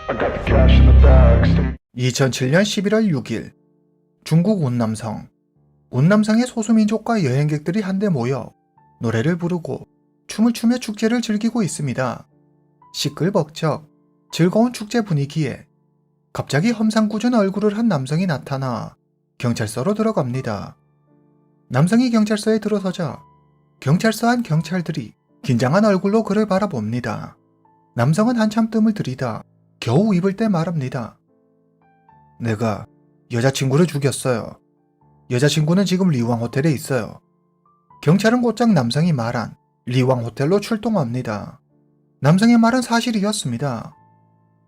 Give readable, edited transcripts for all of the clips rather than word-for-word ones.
I got the cash in the bags. 2007년 11월 6일 중국 운남성. 운남성의 소수민족과 여행객들이 한데 모여 노래를 부르고 춤을 추며 축제를 즐기고 있습니다. 시끌벅적 즐거운 축제 분위기에 갑자기 험상궂은 얼굴을 한 남성이 나타나 경찰서로 들어갑니다. 남성이 경찰서에 들어서자 경찰서 안 경찰들이 긴장한 얼굴로 그를 바라봅니다. 남성은 한참 뜸을 들이다 겨우 입을 때 말합니다. 내가 여자친구를 죽였어요. 여자친구는 지금 리왕 호텔에 있어요. 경찰은 곧장 남성이 말한 리왕 호텔로 출동합니다. 남성의 말은 사실이었습니다.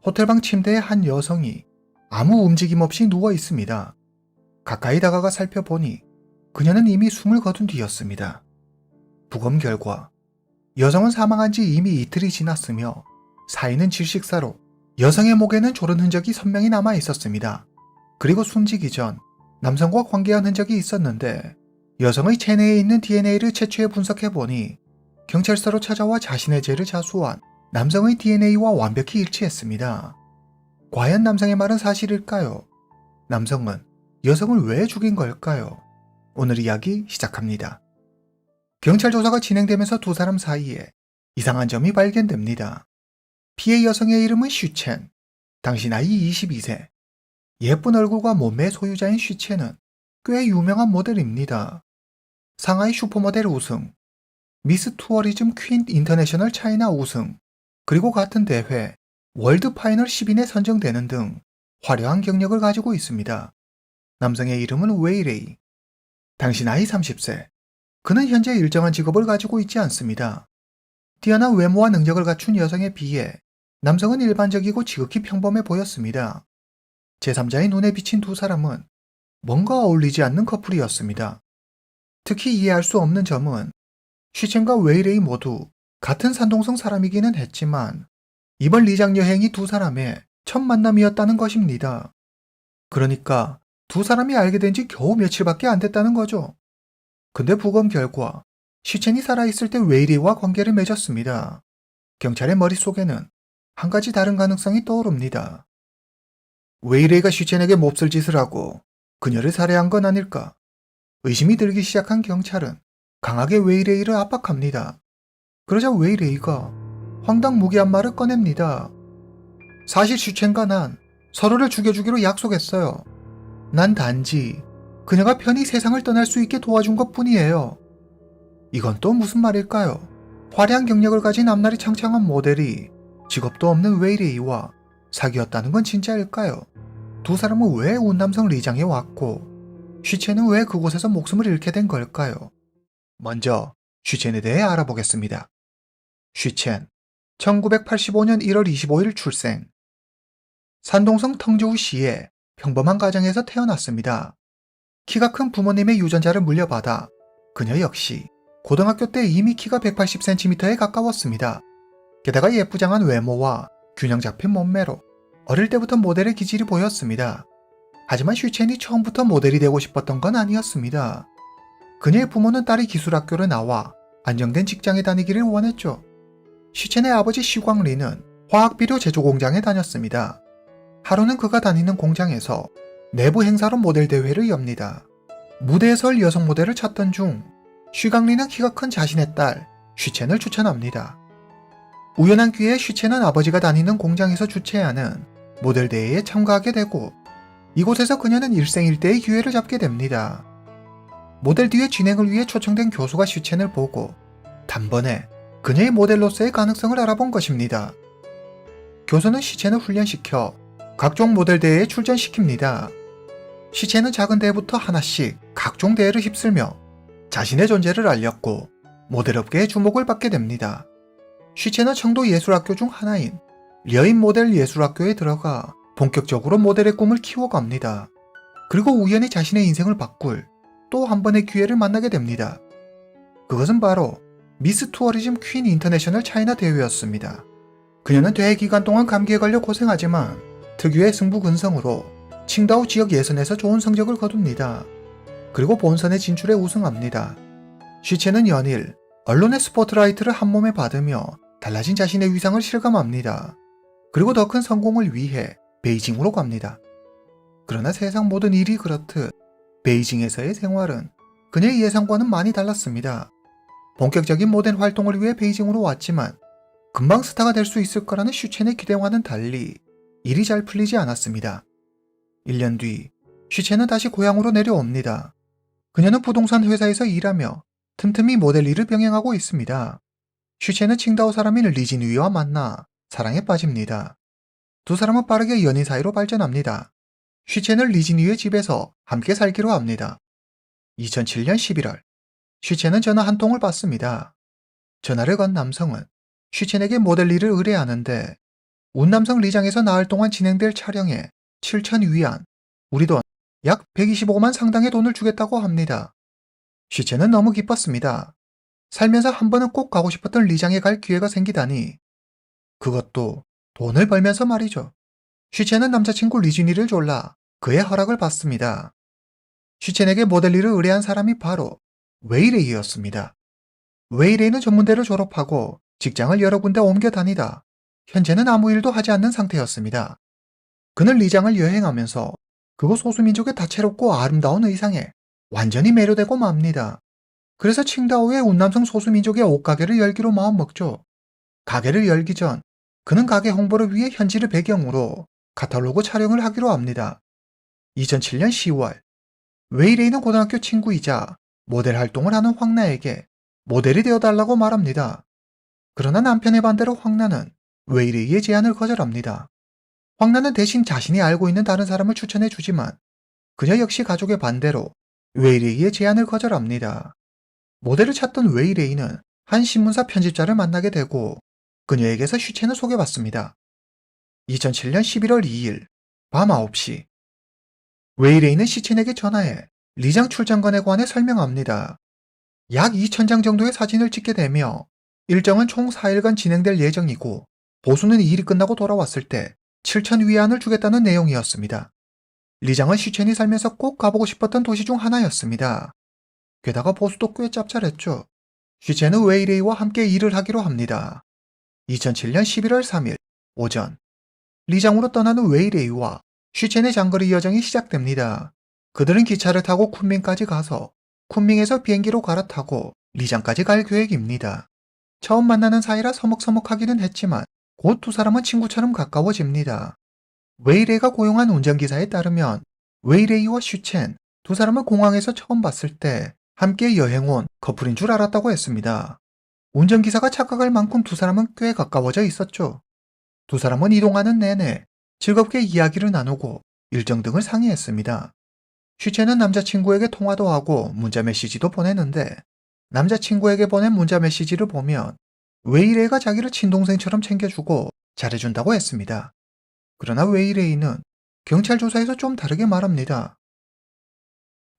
호텔방 침대에 한 여성이 아무 움직임 없이 누워 있습니다. 가까이 다가가 살펴보니 그녀는 이미 숨을 거둔 뒤였습니다. 부검 결과 여성은 사망한 지 이미 이틀이 지났으며 사인은 질식사로 여성의 목에는 조른 흔적이 선명히 남아 있었습니다. 그리고 숨지기 전 남성과 관계한 흔적이 있었는데 여성의 체내에 있는 DNA를 채취해 분석해보니 경찰서로 찾아와 자신의 죄를 자수한 남성의 DNA와 완벽히 일치했습니다. 과연 남성의 말은 사실일까요? 남성은 여성을 왜 죽인 걸까요? 오늘 이야기 시작합니다. 경찰 조사가 진행되면서 두 사람 사이에 이상한 점이 발견됩니다. 피해 여성의 이름은 슈첸. 당시 나이 22세. 예쁜 얼굴과 몸매의 소유자인 슈첸은 꽤 유명한 모델입니다. 상하이 슈퍼모델 우승, 미스 투어리즘 퀸 인터내셔널 차이나 우승, 그리고 같은 대회 월드 파이널 10인에 선정되는 등 화려한 경력을 가지고 있습니다. 남성의 이름은 웨이레이. 당시 나이 30세. 그는 현재 일정한 직업을 가지고 있지 않습니다. 뛰어난 외모와 능력을 갖춘 여성에 비해 남성은 일반적이고 지극히 평범해 보였습니다. 제3자의 눈에 비친 두 사람은 뭔가 어울리지 않는 커플이었습니다. 특히 이해할 수 없는 점은 슈첸과 웨이레이 모두 같은 산동성 사람이기는 했지만 이번 리장 여행이 두 사람의 첫 만남이었다는 것입니다. 그러니까 두 사람이 알게 된 지 겨우 며칠밖에 안 됐다는 거죠. 근데 부검 결과 슈첸이 살아있을 때 웨이레이와 관계를 맺었습니다. 경찰의 머릿속에는 한 가지 다른 가능성이 떠오릅니다. 웨이레이가 슈첸에게 몹쓸 짓을 하고 그녀를 살해한 건 아닐까? 의심이 들기 시작한 경찰은 강하게 웨이레이를 압박합니다. 그러자 웨이레이가 황당무계한 말을 꺼냅니다. 사실 슈첸과 난 서로를 죽여주기로 약속했어요. 난 단지 그녀가 편히 세상을 떠날 수 있게 도와준 것 뿐이에요. 이건 또 무슨 말일까요? 화려한 경력을 가진 앞날이 창창한 모델이 직업도 없는 웨이레이와 사귀었다는 건 진짜일까요? 두 사람은 왜 운남성 리장에 왔고 슈첸은 왜 그곳에서 목숨을 잃게 된 걸까요? 먼저 슈첸에 대해 알아보겠습니다. 슈첸, 1985년 1월 25일 출생. 산동성 텅저우시의 평범한 가정에서 태어났습니다. 키가 큰 부모님의 유전자를 물려받아 그녀 역시 고등학교 때 이미 키가 180cm에 가까웠습니다. 게다가 예쁘장한 외모와 균형 잡힌 몸매로 어릴 때부터 모델의 기질이 보였습니다. 하지만 슈첸이 처음부터 모델이 되고 싶었던 건 아니었습니다. 그녀의 부모는 딸이 기술학교를 나와 안정된 직장에 다니기를 원했죠. 슈첸의 아버지 시광리는 화학비료 제조 공장에 다녔습니다. 하루는 그가 다니는 공장에서 내부 행사로 모델 대회를 엽니다. 무대에 설 여성 모델을 찾던 중 시광리는 키가 큰 자신의 딸 슈첸을 추천합니다. 우연한 기회에 슈첸은 아버지가 다니는 공장에서 주최하는 모델 대회에 참가하게 되고 이곳에서 그녀는 일생일대의 기회를 잡게 됩니다. 모델 뒤에 진행을 위해 초청된 교수가 슈첸을 보고 단번에 그녀의 모델로서의 가능성을 알아본 것입니다. 교수는 슈첸을 훈련시켜 각종 모델 대회에 출전시킵니다. 슈첸은 작은 대회부터 하나씩 각종 대회를 휩쓸며 자신의 존재를 알렸고 모델업계의 주목을 받게 됩니다. 슈첸은 청도 예술학교 중 하나인 려인 모델 예술학교에 들어가 본격적으로 모델의 꿈을 키워갑니다. 그리고 우연히 자신의 인생을 바꿀 또 한 번의 기회를 만나게 됩니다. 그것은 바로 미스 투어리즘 퀸 인터내셔널 차이나 대회였습니다. 그녀는 대회 기간 동안 감기에 걸려 고생하지만 특유의 승부근성으로 칭다오 지역 예선에서 좋은 성적을 거둡니다. 그리고 본선에 진출해 우승합니다. 슈첸은 연일 언론의 스포트라이트를 한몸에 받으며 달라진 자신의 위상을 실감합니다. 그리고 더 큰 성공을 위해 베이징으로 갑니다. 그러나 세상 모든 일이 그렇듯 베이징에서의 생활은 그녀의 예상과는 많이 달랐습니다. 본격적인 모델 활동을 위해 베이징으로 왔지만 금방 스타가 될 수 있을 거라는 슈첸의 기대와는 달리 일이 잘 풀리지 않았습니다. 1년 뒤 슈첸은 다시 고향으로 내려옵니다. 그녀는 부동산 회사에서 일하며 틈틈이 모델 일을 병행하고 있습니다. 슈첸은 칭다오 사람인 리진위와 만나 사랑에 빠집니다. 두 사람은 빠르게 연인 사이로 발전합니다. 슈첸은 리진위의 집에서 함께 살기로 합니다. 2007년 11월, 슈첸은 전화 한 통을 받습니다. 전화를 건 남성은 슈첸에게 모델 일을 의뢰하는데 운남성 리장에서 나흘 동안 진행될 촬영에 7,000위안, 우리 돈 약 125만 상당의 돈을 주겠다고 합니다. 슈첸은 너무 기뻤습니다. 살면서 한 번은 꼭 가고 싶었던 리장에 갈 기회가 생기다니. 그것도 돈을 벌면서 말이죠. 슈첸은 남자친구 리준이를 졸라 그의 허락을 받습니다. 슈첸에게 모델 일을 의뢰한 사람이 바로 웨이레이였습니다. 웨이레이는 전문대를 졸업하고 직장을 여러 군데 옮겨 다니다 현재는 아무 일도 하지 않는 상태였습니다. 그는 리장을 여행하면서 그곳 소수민족의 다채롭고 아름다운 의상에 완전히 매료되고 맙니다. 그래서 칭다오의 운남성 소수민족의 옷가게를 열기로 마음먹죠. 가게를 열기 전 그는 가게 홍보를 위해 현지를 배경으로 카탈로그 촬영을 하기로 합니다. 2007년 10월, 웨이레이는 고등학교 친구이자 모델 활동을 하는 황나에게 모델이 되어달라고 말합니다. 그러나 남편의 반대로 황나는 웨이레이의 제안을 거절합니다. 황나는 대신 자신이 알고 있는 다른 사람을 추천해 주지만 그녀 역시 가족의 반대로 웨이레이의 제안을 거절합니다. 모델을 찾던 웨이레이는 한 신문사 편집자를 만나게 되고 그녀에게서 슈첸을 소개받습니다. 2007년 11월 2일 밤 9시, 웨이레이는 슈첸에게 전화해 리장 출장관에 관해 설명합니다. 약 2,000장 정도의 사진을 찍게 되며 일정은 총 4일간 진행될 예정이고 보수는 이 일이 끝나고 돌아왔을 때 7,000위안을 주겠다는 내용이었습니다. 리장은 슈첸이 살면서 꼭 가보고 싶었던 도시 중 하나였습니다. 게다가 보수도 꽤 짭짤했죠. 슈첸은 웨이레이와 함께 일을 하기로 합니다. 2007년 11월 3일 오전, 리장으로 떠나는 웨이레이와 슈첸의 장거리 여정이 시작됩니다. 그들은 기차를 타고 쿤밍까지 가서 쿤밍에서 비행기로 갈아타고 리장까지 갈 계획입니다. 처음 만나는 사이라 서먹서먹하기는 했지만 곧 두 사람은 친구처럼 가까워집니다. 웨이레이가 고용한 운전기사에 따르면 웨이레이와 슈첸 두 사람은 공항에서 처음 봤을 때 함께 여행 온 커플인 줄 알았다고 했습니다. 운전기사가 착각할 만큼 두 사람은 꽤 가까워져 있었죠. 두 사람은 이동하는 내내 즐겁게 이야기를 나누고 일정 등을 상의했습니다. 슈첸은 남자친구에게 통화도 하고 문자 메시지도 보냈는데 남자친구에게 보낸 문자 메시지를 보면 웨이레이가 자기를 친동생처럼 챙겨주고 잘해준다고 했습니다. 그러나 웨이레이는 경찰 조사에서 좀 다르게 말합니다.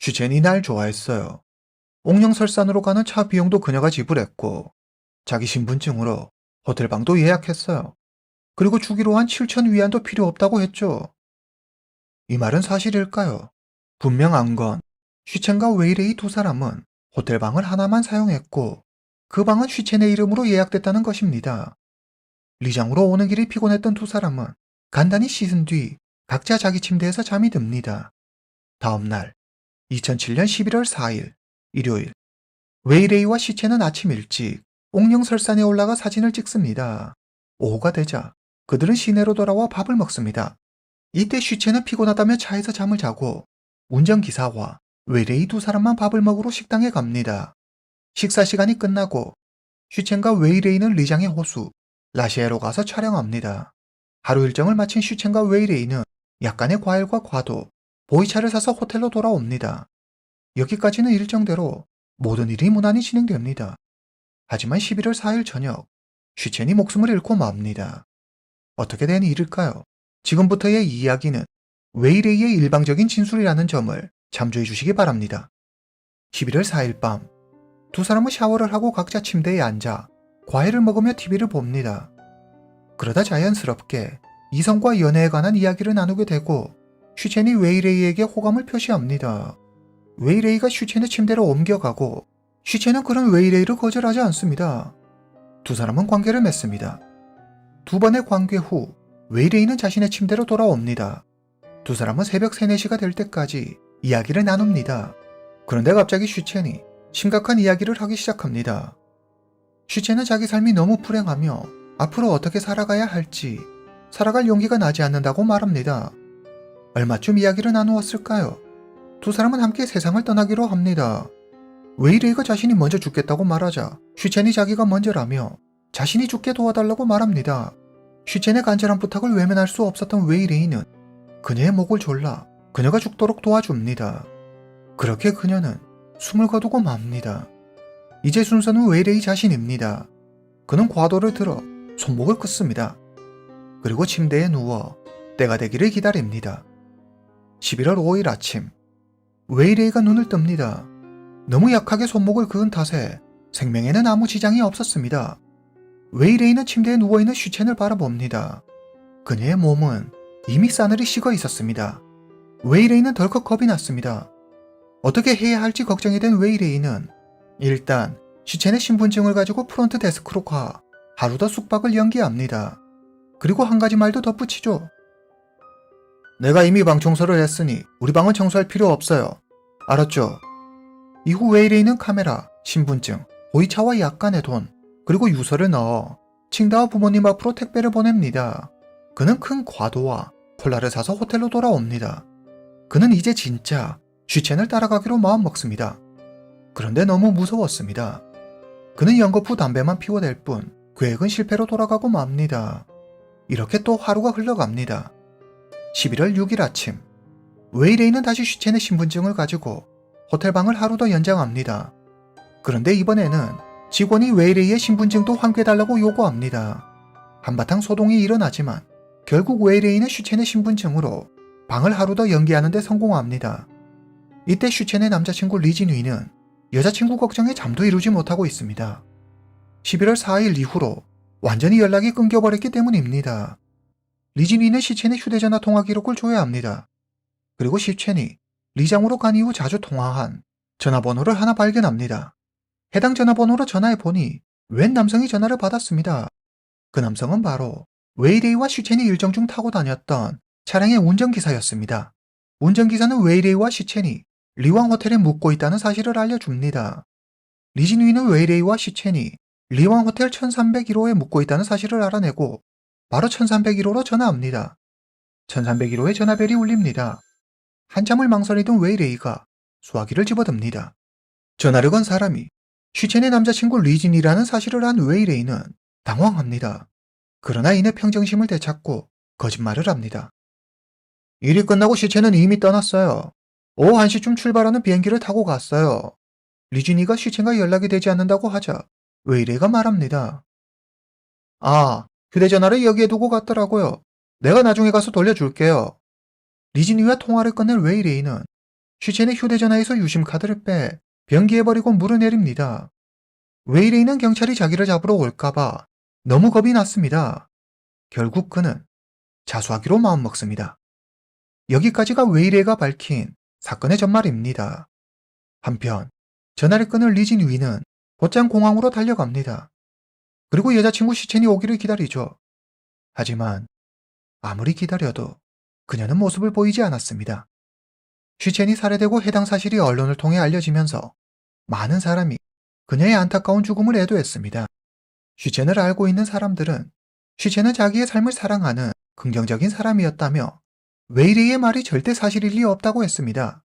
슈첸이 날 좋아했어요. 옥령설산으로 가는 차 비용도 그녀가 지불했고 자기 신분증으로 호텔방도 예약했어요. 그리고 주기로 한 7,000위안도 필요 없다고 했죠. 이 말은 사실일까요? 분명한 건 슈첸과 웨이레이 두 사람은 호텔방을 하나만 사용했고 그 방은 슈첸의 이름으로 예약됐다는 것입니다. 리장으로 오는 길이 피곤했던 두 사람은 간단히 씻은 뒤 각자 자기 침대에서 잠이 듭니다. 다음 날 2007년 11월 4일 일요일, 웨이레이와 슈첸은 아침 일찍 옥령설산에 올라가 사진을 찍습니다. 오후가 되자 그들은 시내로 돌아와 밥을 먹습니다. 이때 슈첸은 피곤하다며 차에서 잠을 자고 운전기사와 웨이레이 두 사람만 밥을 먹으러 식당에 갑니다. 식사 시간이 끝나고 슈첸과 웨이레이는 리장의 호수 라시에로 가서 촬영합니다. 하루 일정을 마친 슈첸과 웨이레이는 약간의 과일과 과도, 보이차를 사서 호텔로 돌아옵니다. 여기까지는 일정대로 모든 일이 무난히 진행됩니다. 하지만 11월 4일 저녁, 슈첸이 목숨을 잃고 맙니다. 어떻게 된 일일까요? 지금부터의 이야기는 웨이레이의 일방적인 진술이라는 점을 참조해 주시기 바랍니다. 11월 4일 밤, 두 사람은 샤워를 하고 각자 침대에 앉아 과일을 먹으며 TV를 봅니다. 그러다 자연스럽게 이성과 연애에 관한 이야기를 나누게 되고 슈첸이 웨이레이에게 호감을 표시합니다. 웨이레이가 슈첸의 침대로 옮겨가고 슈첸은 그런 웨이레이를 거절하지 않습니다. 두 사람은 관계를 맺습니다. 두 번의 관계 후 웨이레이는 자신의 침대로 돌아옵니다. 두 사람은 새벽 3, 4시가 될 때까지 이야기를 나눕니다. 그런데 갑자기 슈첸이 심각한 이야기를 하기 시작합니다. 슈첸은 자기 삶이 너무 불행하며 앞으로 어떻게 살아가야 할지 살아갈 용기가 나지 않는다고 말합니다. 얼마쯤 이야기를 나누었을까요? 두 사람은 함께 세상을 떠나기로 합니다. 웨이레이가 자신이 먼저 죽겠다고 말하자 슈첸이 자기가 먼저라며 자신이 죽게 도와달라고 말합니다. 슈첸의 간절한 부탁을 외면할 수 없었던 웨이레이는 그녀의 목을 졸라 그녀가 죽도록 도와줍니다. 그렇게 그녀는 숨을 거두고 맙니다. 이제 순서는 웨이레이 자신입니다. 그는 과도를 들어 손목을 끊습니다. 그리고 침대에 누워 때가 되기를 기다립니다. 11월 5일 아침, 웨이레이가 눈을 뜹니다. 너무 약하게 손목을 그은 탓에 생명에는 아무 지장이 없었습니다. 웨이레이는 침대에 누워있는 슈첸을 바라봅니다. 그녀의 몸은 이미 싸늘히 식어 있었습니다. 웨이레이는 덜컥 겁이 났습니다. 어떻게 해야 할지 걱정이 된 웨이레이는 일단 슈첸의 신분증을 가지고 프론트 데스크로 가 하루 더 숙박을 연기합니다. 그리고 한 가지 말도 덧붙이죠. 내가 이미 방 청소를 했으니 우리 방은 청소할 필요 없어요. 알았죠? 이후 웨이레이는 카메라, 신분증, 보이차와 약간의 돈, 그리고 유서를 넣어 칭다오 부모님 앞으로 택배를 보냅니다. 그는 큰 과도와 콜라를 사서 호텔로 돌아옵니다. 그는 이제 진짜 슈첸을 따라가기로 마음먹습니다. 그런데 너무 무서웠습니다. 그는 연거푸 담배만 피워댈 뿐 계획은 실패로 돌아가고 맙니다. 이렇게 또 하루가 흘러갑니다. 11월 6일 아침, 웨이레이는 다시 슈첸의 신분증을 가지고 호텔방을 하루 더 연장합니다. 그런데 이번에는 직원이 웨이레이의 신분증도 환기해달라고 요구합니다. 한바탕 소동이 일어나지만 결국 웨이레이는 슈첸의 신분증으로 방을 하루 더 연기하는 데 성공합니다. 이때 슈첸의 남자친구 리진위는 여자친구 걱정에 잠도 이루지 못하고 있습니다. 11월 4일 이후로 완전히 연락이 끊겨버렸기 때문입니다. 리진위는 슈첸의 휴대전화 통화 기록을 조회합니다. 그리고 슈첸이 리장으로 간 이후 자주 통화한 전화번호를 하나 발견합니다. 해당 전화번호로 전화해보니 웬 남성이 전화를 받았습니다. 그 남성은 바로 웨이레이와 슈첸이 일정 중 타고 다녔던 차량의 운전기사였습니다. 운전기사는 웨이레이와 슈첸이 리왕 호텔에 묵고 있다는 사실을 알려줍니다. 리진위는 웨이레이와 슈첸이 리왕 호텔 1301호에 묵고 있다는 사실을 알아내고 바로 1301호로 전화합니다. 1301호의 전화벨이 울립니다. 한참을 망설이던 웨이레이가 수화기를 집어듭니다. 전화를 건 사람이 슈첸의 남자친구 리진이라는 사실을 안 웨이레이는 당황합니다. 그러나 이내 평정심을 되찾고 거짓말을 합니다. 일이 끝나고 슈첸은 이미 떠났어요. 오후 1시쯤 출발하는 비행기를 타고 갔어요. 리진이가 슈첸과 연락이 되지 않는다고 하자 웨이레이가 말합니다. 아, 휴대전화를 여기에 두고 갔더라고요. 내가 나중에 가서 돌려줄게요. 리진이와 통화를 끝낸 웨이레이는 슈첸의 휴대전화에서 유심카드를 빼 변기에 버리고 물을 내립니다. 웨이레이는 경찰이 자기를 잡으러 올까봐 너무 겁이 났습니다. 결국 그는 자수하기로 마음먹습니다. 여기까지가 웨이레이가 밝힌 사건의 전말입니다. 한편 전화를 끊을 리진위는 곧장 공항으로 달려갑니다. 그리고 여자친구 슈첸이 오기를 기다리죠. 하지만 아무리 기다려도 그녀는 모습을 보이지 않았습니다. 슈첸이 살해되고 해당 사실이 언론을 통해 알려지면서 많은 사람이 그녀의 안타까운 죽음을 애도했습니다. 슈첸을 알고 있는 사람들은 슈첸은 자기의 삶을 사랑하는 긍정적인 사람이었다며 웨이레이의 말이 절대 사실일 리 없다고 했습니다.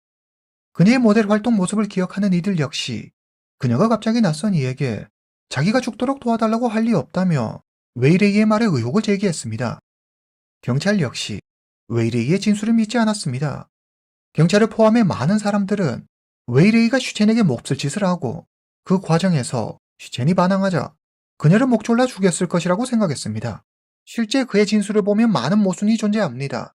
그녀의 모델 활동 모습을 기억하는 이들 역시 그녀가 갑자기 낯선 이에게 자기가 죽도록 도와달라고 할 리 없다며 웨이레이의 말에 의혹을 제기했습니다. 경찰 역시 웨이레이의 진술을 믿지 않았습니다. 경찰을 포함해 많은 사람들은 웨이레이가 슈첸에게 몹쓸 짓을 하고 그 과정에서 슈첸이 반항하자 그녀를 목 졸라 죽였을 것이라고 생각했습니다. 실제 그의 진술을 보면 많은 모순이 존재합니다.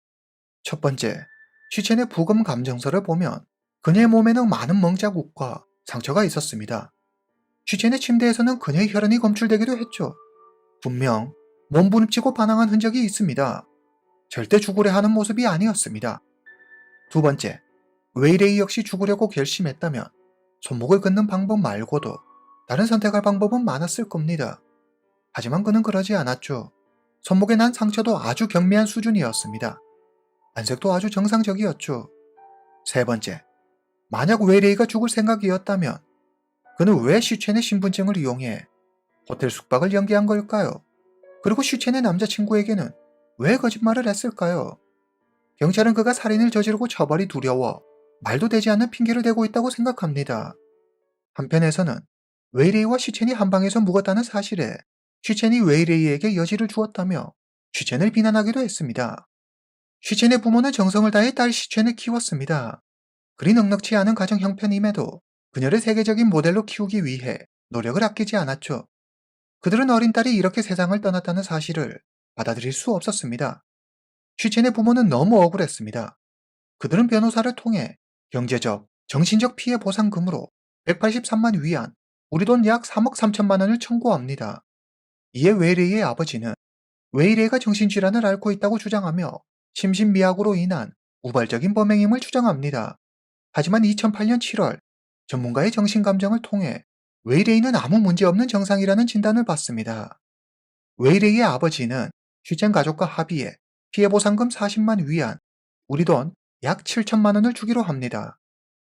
첫 번째, 슈첸의 부검 감정서를 보면 그녀의 몸에는 많은 멍자국과 상처가 있었습니다. 슈첸의 침대에서는 그녀의 혈흔이 검출되기도 했죠. 분명 몸부림치고 반항한 흔적이 있습니다. 절대 죽으려 하는 모습이 아니었습니다. 두 번째, 웨이레이 역시 죽으려고 결심했다면 손목을 끊는 방법 말고도 다른 선택할 방법은 많았을 겁니다. 하지만 그는 그러지 않았죠. 손목에 난 상처도 아주 경미한 수준이었습니다. 안색도 아주 정상적이었죠. 세 번째, 만약 웨이레이가 죽을 생각이었다면 그는 왜 슈첸의 신분증을 이용해 호텔 숙박을 연기한 걸까요? 그리고 슈첸의 남자친구에게는 왜 거짓말을 했을까요? 경찰은 그가 살인을 저지르고 처벌이 두려워 말도 되지 않는 핑계를 대고 있다고 생각합니다. 한편에서는 웨이레이와 슈첸이 한방에서 묵었다는 사실에 슈첸이 웨이레이에게 여지를 주었다며 슈첸을 비난하기도 했습니다. 슈첸의 부모는 정성을 다해 딸 슈첸을 키웠습니다. 그리 넉넉지 않은 가정 형편임에도 그녀를 세계적인 모델로 키우기 위해 노력을 아끼지 않았죠. 그들은 어린 딸이 이렇게 세상을 떠났다는 사실을 받아들일 수 없었습니다. 슈첸의 부모는 너무 억울했습니다. 그들은 변호사를 통해 경제적, 정신적 피해 보상금으로 183만 위안, 우리 돈 약 3억 3천만 원을 청구합니다. 이에 웨이레이의 아버지는 웨이레이가 정신질환을 앓고 있다고 주장하며 심신미약으로 인한 우발적인 범행임을 주장합니다. 하지만 2008년 7월 전문가의 정신감정을 통해 웨이레이는 아무 문제 없는 정상이라는 진단을 받습니다. 웨이레이의 아버지는 슈첸 가족과 합의해 피해보상금 40만 위안, 우리 돈 약 7천만 원을 주기로 합니다.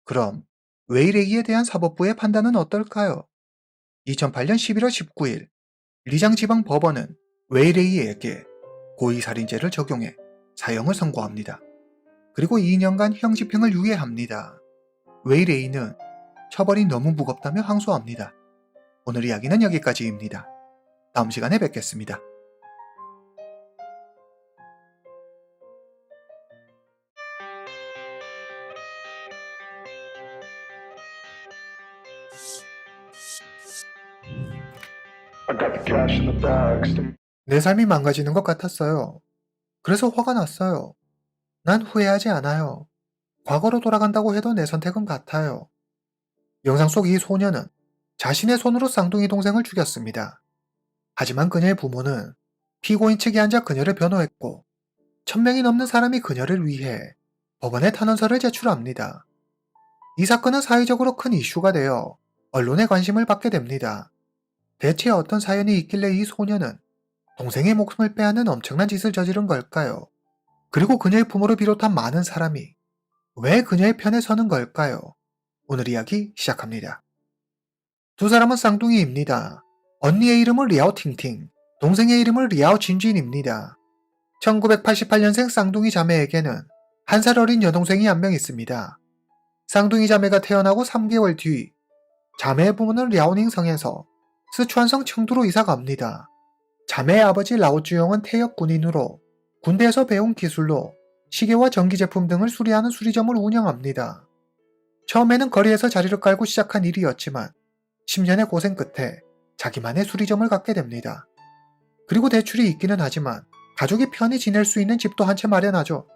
그럼 웨이레이에 대한 사법부의 판단은 어떨까요? 2008년 11월 19일 리장지방법원은 웨이레이에게 고의살인죄를 적용해 사형을 선고합니다. 그리고 2년간 형집행을 유예합니다. 웨이레이는 처벌이 너무 무겁다며 항소합니다. 오늘 이야기는 여기까지입니다. 다음 시간에 뵙겠습니다. I got the cash in the bags. 내 삶이 망가지는 것 같았어요. 그래서 화가 났어요. 난 후회하지 않아요. 과거로 돌아간다고 해도 내 선택은 같아요. 영상 속 이 소녀는 자신의 손으로 쌍둥이 동생을 죽였습니다. 하지만 그녀의 부모는 피고인 측에 앉아 그녀를 변호했고 1000명이 넘는 사람이 그녀를 위해 법원에 탄원서를 제출합니다. 이 사건은 사회적으로 큰 이슈가 되어 언론의 관심을 받게 됩니다. 대체 어떤 사연이 있길래 이 소녀는 동생의 목숨을 빼앗는 엄청난 짓을 저지른 걸까요? 그리고 그녀의 부모를 비롯한 많은 사람이 왜 그녀의 편에 서는 걸까요? 오늘 이야기 시작합니다. 두 사람은 쌍둥이입니다. 언니의 이름은 리아오 팅팅, 동생의 이름은 리아오 진진입니다. 1988년생 쌍둥이 자매에게는 한 살 어린 여동생이 한 명 있습니다. 쌍둥이 자매가 태어나고 3개월 뒤 자매의 부모는 랴오닝 성에서 스촨성 청두로 이사 갑니다. 자매의 아버지 라오주영은 퇴역 군인으로 군대에서 배운 기술로 시계와 전기제품 등을 수리하는 수리점을 운영합니다. 처음에는 거리에서 자리를 깔고 시작한 일이었지만 10년의 고생 끝에 자기만의 수리점을 갖게 됩니다. 그리고 대출이 있기는 하지만 가족이 편히 지낼 수 있는 집도 한 채 마련하죠.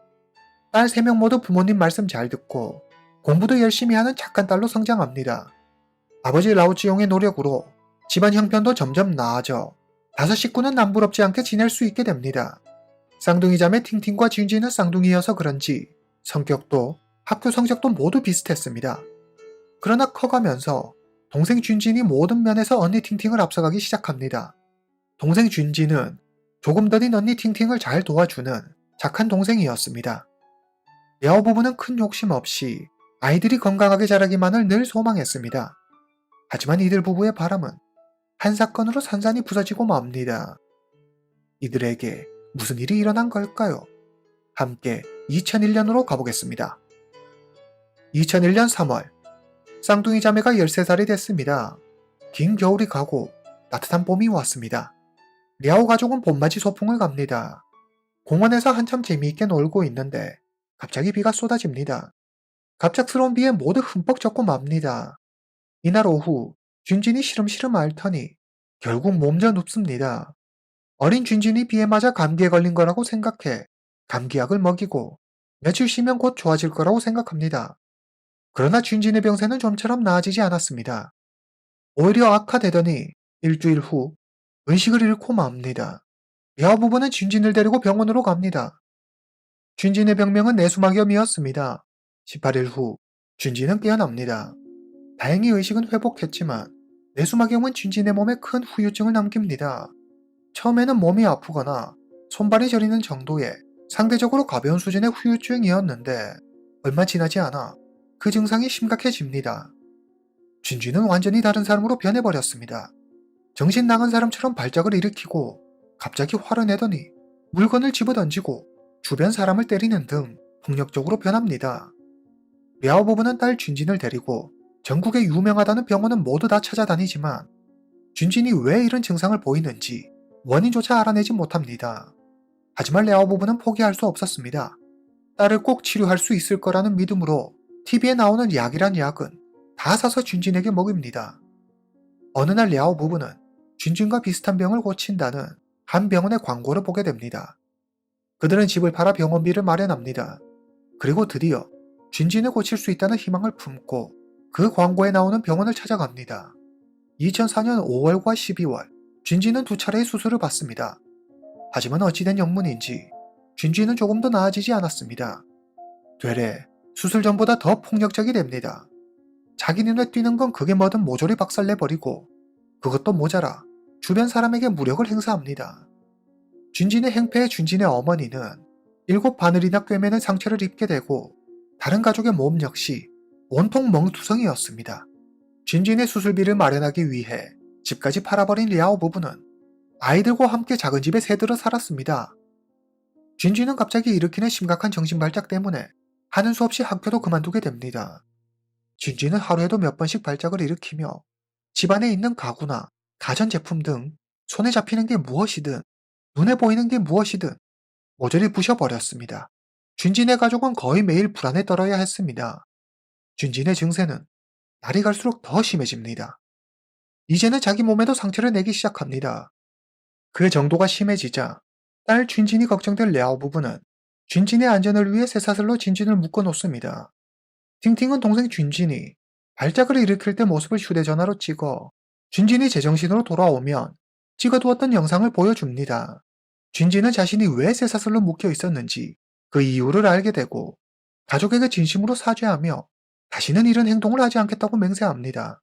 딸 3명 모두 부모님 말씀 잘 듣고 공부도 열심히 하는 착한 딸로 성장합니다. 아버지 라오지용의 노력으로 집안 형편도 점점 나아져 5 식구는 남부럽지 않게 지낼 수 있게 됩니다. 쌍둥이 자매 팅팅과 진진은 쌍둥이여서 그런지 성격도 학교 성적도 모두 비슷했습니다. 그러나 커가면서 동생 준진이 모든 면에서 언니 팅팅을 앞서가기 시작합니다. 동생 준진은 조금 더딘 언니 팅팅을 잘 도와주는 착한 동생이었습니다. 랴오 부부는 큰 욕심 없이 아이들이 건강하게 자라기만을 늘 소망했습니다. 하지만 이들 부부의 바람은 한 사건으로 산산이 부서지고 맙니다. 이들에게 무슨 일이 일어난 걸까요? 함께 2001년으로 가보겠습니다. 2001년 3월 쌍둥이 자매가 13살이 됐습니다. 긴 겨울이 가고 따뜻한 봄이 왔습니다. 랴오 가족은 봄맞이 소풍을 갑니다. 공원에서 한참 재미있게 놀고 있는데 갑자기 비가 쏟아집니다. 갑작스러운 비에 모두 흠뻑 젖고 맙니다. 이날 오후 준진이 시름시름 앓더니 결국 몸져 눕습니다. 어린 준진이 비에 맞아 감기에 걸린 거라고 생각해 감기약을 먹이고 며칠 쉬면 곧 좋아질 거라고 생각합니다. 그러나 준진의 병세는 좀처럼 나아지지 않았습니다. 오히려 악화되더니 일주일 후 의식을 잃고 맙니다. 랴오 부부는 준진을 데리고 병원으로 갑니다. 준진의 병명은 뇌수막염이었습니다. 18일 후 준진은 깨어납니다. 다행히 의식은 회복했지만 뇌수막염은 준진의 몸에 큰 후유증을 남깁니다. 처음에는 몸이 아프거나 손발이 저리는 정도의 상대적으로 가벼운 수준의 후유증이었는데 얼마 지나지 않아 그 증상이 심각해집니다. 준쥐는 완전히 다른 사람으로 변해버렸습니다. 정신 나간 사람처럼 발작을 일으키고 갑자기 화를 내더니 물건을 집어던지고 주변 사람을 때리는 등 폭력적으로 변합니다. 랴오 부부는 딸 준진을 데리고 전국에 유명하다는 병원은 모두 다 찾아다니지만 준진이 왜 이런 증상을 보이는지 원인조차 알아내지 못합니다. 하지만 랴오 부부는 포기할 수 없었습니다. 딸을 꼭 치료할 수 있을 거라는 믿음으로 TV에 나오는 약이란 약은 다 사서 준진에게 먹입니다. 어느 날 랴오 부부는 준진과 비슷한 병을 고친다는 한 병원의 광고를 보게 됩니다. 그들은 집을 팔아 병원비를 마련합니다. 그리고 드디어 준진을 고칠 수 있다는 희망을 품고 그 광고에 나오는 병원을 찾아갑니다. 2004년 5월과 12월, 준진은 두 차례의 수술을 받습니다. 하지만 어찌된 영문인지 준진은 조금 더 나아지지 않았습니다. 되레 수술 전보다 더 폭력적이 됩니다. 자기 눈에 띄는 건 그게 뭐든 모조리 박살내버리고 그것도 모자라 주변 사람에게 무력을 행사합니다. 준진의 행패에 준진의 어머니는 7 바늘이나 꿰매는 상처를 입게 되고 다른 가족의 몸 역시 온통 멍투성이었습니다. 준진의 수술비를 마련하기 위해 집까지 팔아버린 랴오 부부는 아이들과 함께 작은 집에 새들어 살았습니다. 준진은 갑자기 일으키는 심각한 정신발작 때문에 하는 수 없이 학교도 그만두게 됩니다. 준진은 하루에도 몇 번씩 발작을 일으키며 집안에 있는 가구나 가전제품 등 손에 잡히는 게 무엇이든 눈에 보이는 게 무엇이든 모조리 부셔버렸습니다. 준진의 가족은 거의 매일 불안에 떨어야 했습니다. 준진의 증세는 날이 갈수록 더 심해집니다. 이제는 자기 몸에도 상처를 내기 시작합니다. 그 정도가 심해지자 딸 준진이 걱정될 랴오 부부는 준진의 안전을 위해 쇠사슬로 준진을 묶어놓습니다. 팅팅은 동생 준진이 발작을 일으킬 때 모습을 휴대전화로 찍어 준진이 제정신으로 돌아오면 찍어두었던 영상을 보여줍니다. 준진은 자신이 왜 쇠사슬로 묶여 있었는지 그 이유를 알게 되고 가족에게 진심으로 사죄하며 다시는 이런 행동을 하지 않겠다고 맹세합니다.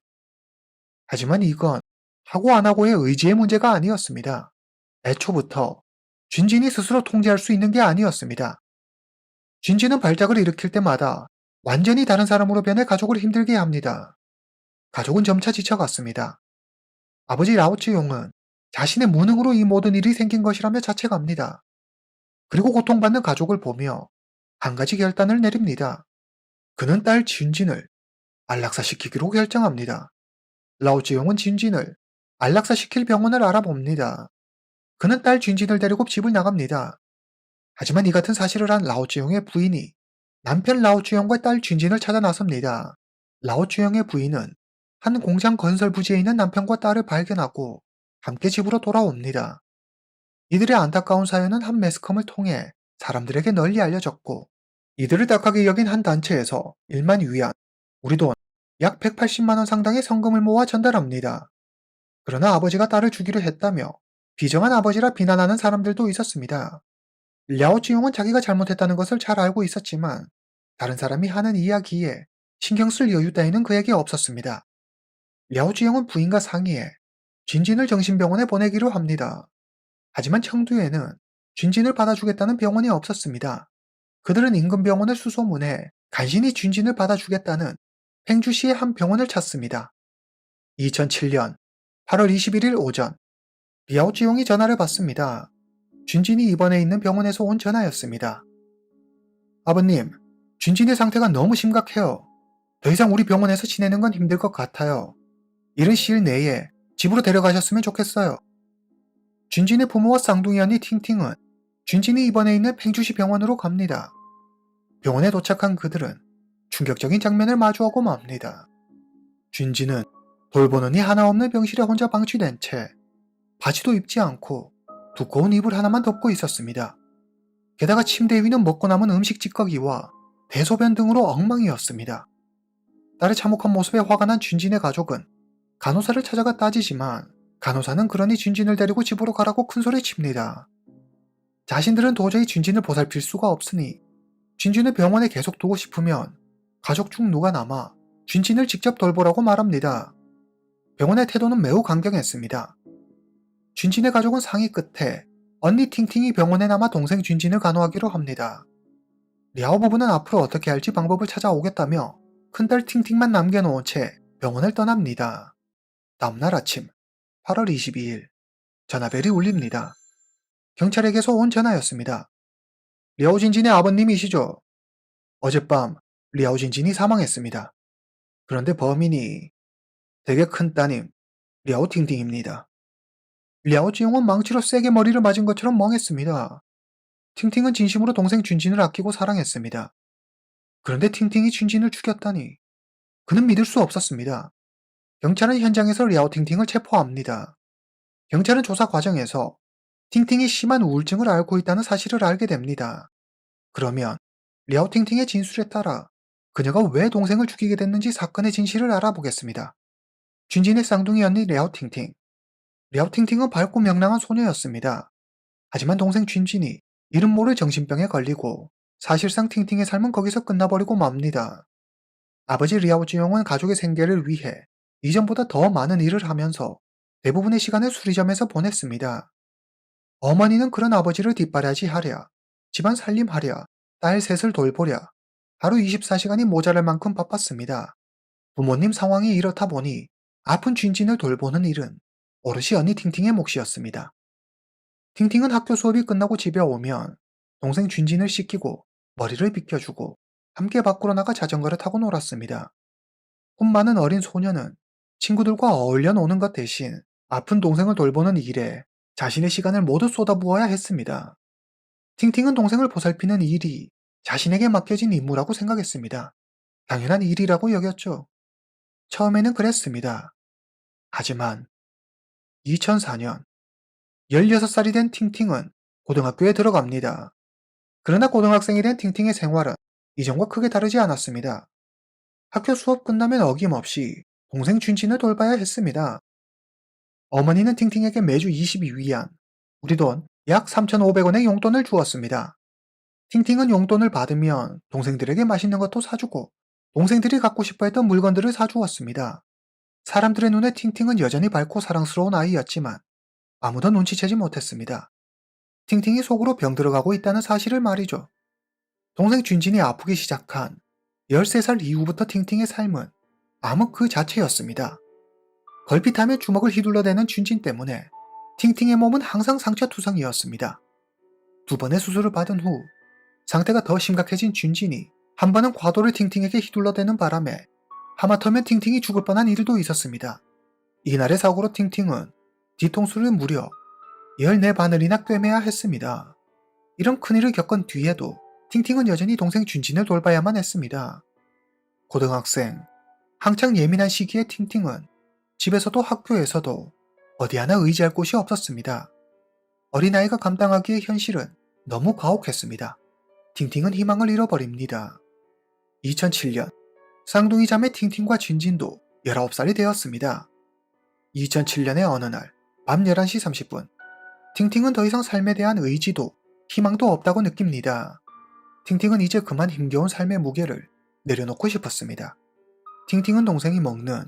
하지만 이건 하고 안 하고의 의지의 문제가 아니었습니다. 애초부터 준진이 스스로 통제할 수 있는 게 아니었습니다. 준진은 발작을 일으킬 때마다 완전히 다른 사람으로 변해 가족을 힘들게 합니다. 가족은 점차 지쳐갔습니다. 아버지 라오츠용은 자신의 무능으로 이 모든 일이 생긴 것이라며 자책합니다. 그리고 고통받는 가족을 보며 한 가지 결단을 내립니다. 그는 딸 준진을 안락사시키기로 결정합니다. 라오츠용은 준진을 안락사시킬 병원을 알아봅니다. 그는 딸 준진을 데리고 집을 나갑니다. 하지만 이 같은 사실을 한 라오츠용의 부인이 남편 라오츠용과 딸 준진을 찾아 나섭니다. 라오츠용의 부인은 한 공장 건설 부지에 있는 남편과 딸을 발견하고 함께 집으로 돌아옵니다. 이들의 안타까운 사연은 한 매스컴을 통해 사람들에게 널리 알려졌고 이들을 딱하게 여긴 한 단체에서 1만 위안, 우리 돈 약 180만 원 상당의 성금을 모아 전달합니다. 그러나 아버지가 딸을 주기로 했다며 비정한 아버지라 비난하는 사람들도 있었습니다. 랴오지용은 자기가 잘못했다는 것을 잘 알고 있었지만 다른 사람이 하는 이야기에 신경 쓸 여유 따위는 그에게 없었습니다. 랴오지용은 부인과 상의해 준진을 정신병원에 보내기로 합니다. 하지만 청두에는 준진을 받아주겠다는 병원이 없었습니다. 그들은 인근 병원을 수소문해 간신히 준진을 받아주겠다는 팽주시의 한 병원을 찾습니다. 2007년 8월 21일 오전, 랴오지용이 전화를 받습니다. 준진이 입원해 있는 병원에서 온 전화였습니다. 아버님, 준진의 상태가 너무 심각해요. 더 이상 우리 병원에서 지내는 건 힘들 것 같아요. 이른 시일 내에 집으로 데려가셨으면 좋겠어요. 준진의 부모와 쌍둥이 언니 팅팅은 준진이 입원해 있는 팽주시 병원으로 갑니다. 병원에 도착한 그들은 충격적인 장면을 마주하고 맙니다. 준진은 돌보는이 하나 없는 병실에 혼자 방치된 채 바지도 입지 않고 두꺼운 이불 하나만 덮고 있었습니다. 게다가 침대 위는 먹고 남은 음식 찌꺼기와 대소변 등으로 엉망이었습니다. 딸의 참혹한 모습에 화가 난 준진의 가족은 간호사를 찾아가 따지지만 간호사는 그러니 준진을 데리고 집으로 가라고 큰소리칩니다. 자신들은 도저히 준진을 보살필 수가 없으니 준진을 병원에 계속 두고 싶으면 가족 중 누가 남아 준진을 직접 돌보라고 말합니다. 병원의 태도는 매우 강경했습니다. 준진의 가족은 상의 끝에 언니 팅팅이 병원에 남아 동생 준진을 간호하기로 합니다. 리아오 부부는 앞으로 어떻게 할지 방법을 찾아오겠다며 큰딸 팅팅만 남겨놓은 채 병원을 떠납니다. 다음날 아침 8월 22일 전화벨이 울립니다. 경찰에게서 온 전화였습니다. 리아오 진진의 아버님이시죠? 어젯밤 리아오 진진이 사망했습니다. 그런데 범인이 되게 큰 따님 리아오 팅팅입니다. 리아오 지용은 망치로 세게 머리를 맞은 것처럼 멍했습니다. 팅팅은 진심으로 동생 준진을 아끼고 사랑했습니다. 그런데 팅팅이 준진을 죽였다니 그는 믿을 수 없었습니다. 경찰은 현장에서 리아오 팅팅을 체포합니다. 경찰은 조사 과정에서 팅팅이 심한 우울증을 앓고 있다는 사실을 알게 됩니다. 그러면 리아오 팅팅의 진술에 따라 그녀가 왜 동생을 죽이게 됐는지 사건의 진실을 알아보겠습니다. 준진의 쌍둥이 언니 리아오 팅팅. 리아오 팅팅은 밝고 명랑한 소녀였습니다. 하지만 동생 준진이 이름 모를 정신병에 걸리고 사실상 팅팅의 삶은 거기서 끝나버리고 맙니다. 아버지 리아오 지용은 가족의 생계를 위해 이전보다 더 많은 일을 하면서 대부분의 시간을 수리점에서 보냈습니다. 어머니는 그런 아버지를 뒷바라지하랴, 집안 살림하랴, 딸 셋을 돌보랴, 하루 24시간이 모자랄 만큼 바빴습니다. 부모님 상황이 이렇다 보니 아픈 준진을 돌보는 일은 오롯이 언니 팅팅의 몫이었습니다. 팅팅은 학교 수업이 끝나고 집에 오면 동생 준진을 씻기고 머리를 빗겨주고 함께 밖으로 나가 자전거를 타고 놀았습니다. 꿈 많은 어린 소녀는 친구들과 어울려 노는 것 대신 아픈 동생을 돌보는 일에 자신의 시간을 모두 쏟아부어야 했습니다. 팅팅은 동생을 보살피는 일이 자신에게 맡겨진 임무라고 생각했습니다. 당연한 일이라고 여겼죠. 처음에는 그랬습니다. 하지만 2004년 16살이 된 팅팅은 고등학교에 들어갑니다. 그러나 고등학생이 된 팅팅의 생활은 이전과 크게 다르지 않았습니다. 학교 수업 끝나면 어김없이 동생 준진을 돌봐야 했습니다. 어머니는 팅팅에게 매주 22위안, 우리 돈 약 3,500원의 용돈을 주었습니다. 팅팅은 용돈을 받으면 동생들에게 맛있는 것도 사주고 동생들이 갖고 싶어 했던 물건들을 사주었습니다. 사람들의 눈에 팅팅은 여전히 밝고 사랑스러운 아이였지만 아무도 눈치채지 못했습니다. 팅팅이 속으로 병들어가고 있다는 사실을 말이죠. 동생 준진이 아프기 시작한 13살 이후부터 팅팅의 삶은 암흑 그 자체였습니다. 걸핏하며 주먹을 휘둘러대는 준진 때문에 팅팅의 몸은 항상 상처투성이었습니다. 2번의 수술을 받은 후 상태가 더 심각해진 준진이 한 번은 과도를 팅팅에게 휘둘러대는 바람에 하마터면 팅팅이 죽을 뻔한 일도 있었습니다. 이날의 사고로 팅팅은 뒤통수를 무려 14바늘이나 꿰매야 했습니다. 이런 큰일을 겪은 뒤에도 팅팅은 여전히 동생 준진을 돌봐야만 했습니다. 고등학생, 한창 예민한 시기에 팅팅은 집에서도 학교에서도 어디 하나 의지할 곳이 없었습니다. 어린아이가 감당하기에 현실은 너무 가혹했습니다. 팅팅은 희망을 잃어버립니다. 2007년 쌍둥이 자매 팅팅과 준진도 19살이 되었습니다. 2007년의 어느 날 밤 11시 30분 팅팅은 더 이상 삶에 대한 의지도 희망도 없다고 느낍니다. 팅팅은 이제 그만 힘겨운 삶의 무게를 내려놓고 싶었습니다. 팅팅은 동생이 먹는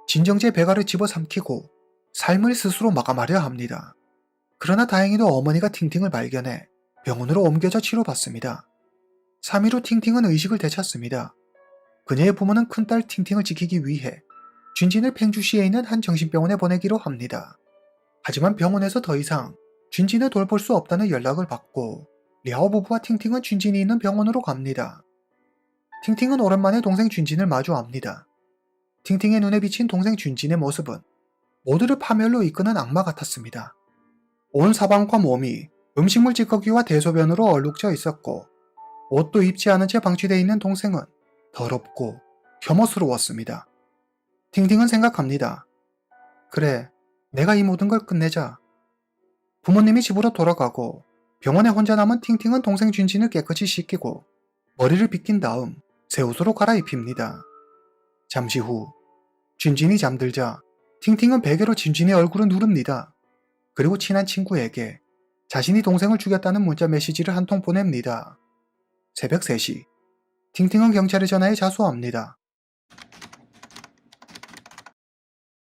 진정제 배가를 집어삼키고 삶을 스스로 마감하려 합니다. 그러나 다행히도 어머니가 팅팅을 발견해 병원으로 옮겨져 치료받습니다. 3일 후 팅팅은 의식을 되찾습니다. 그녀의 부모는 큰딸 팅팅을 지키기 위해 준진을 팽주시에 있는 한 정신병원에 보내기로 합니다. 하지만 병원에서 더 이상 준진을 돌볼 수 없다는 연락을 받고 리아오 부부와 팅팅은 준진이 있는 병원으로 갑니다. 팅팅은 오랜만에 동생 준진을 마주합니다. 팅팅의 눈에 비친 동생 준진의 모습은 모두를 파멸로 이끄는 악마 같았습니다. 온 사방과 몸이 음식물 찌꺼기와 대소변으로 얼룩져 있었고 옷도 입지 않은 채 방치되어 있는 동생은 더럽고 혐오스러웠습니다. 팅팅은 생각합니다. 그래, 내가 이 모든 걸 끝내자. 부모님이 집으로 돌아가고 병원에 혼자 남은 팅팅은 동생 준진을 깨끗이 씻기고 머리를 빗긴 다음 새 옷으로 갈아입힙니다. 잠시 후 준진이 잠들자 팅팅은 베개로 준진의 얼굴을 누릅니다. 그리고 친한 친구에게 자신이 동생을 죽였다는 문자 메시지를 한 통 보냅니다. 새벽 3시 팅팅은 경찰에 전화해 자수합니다.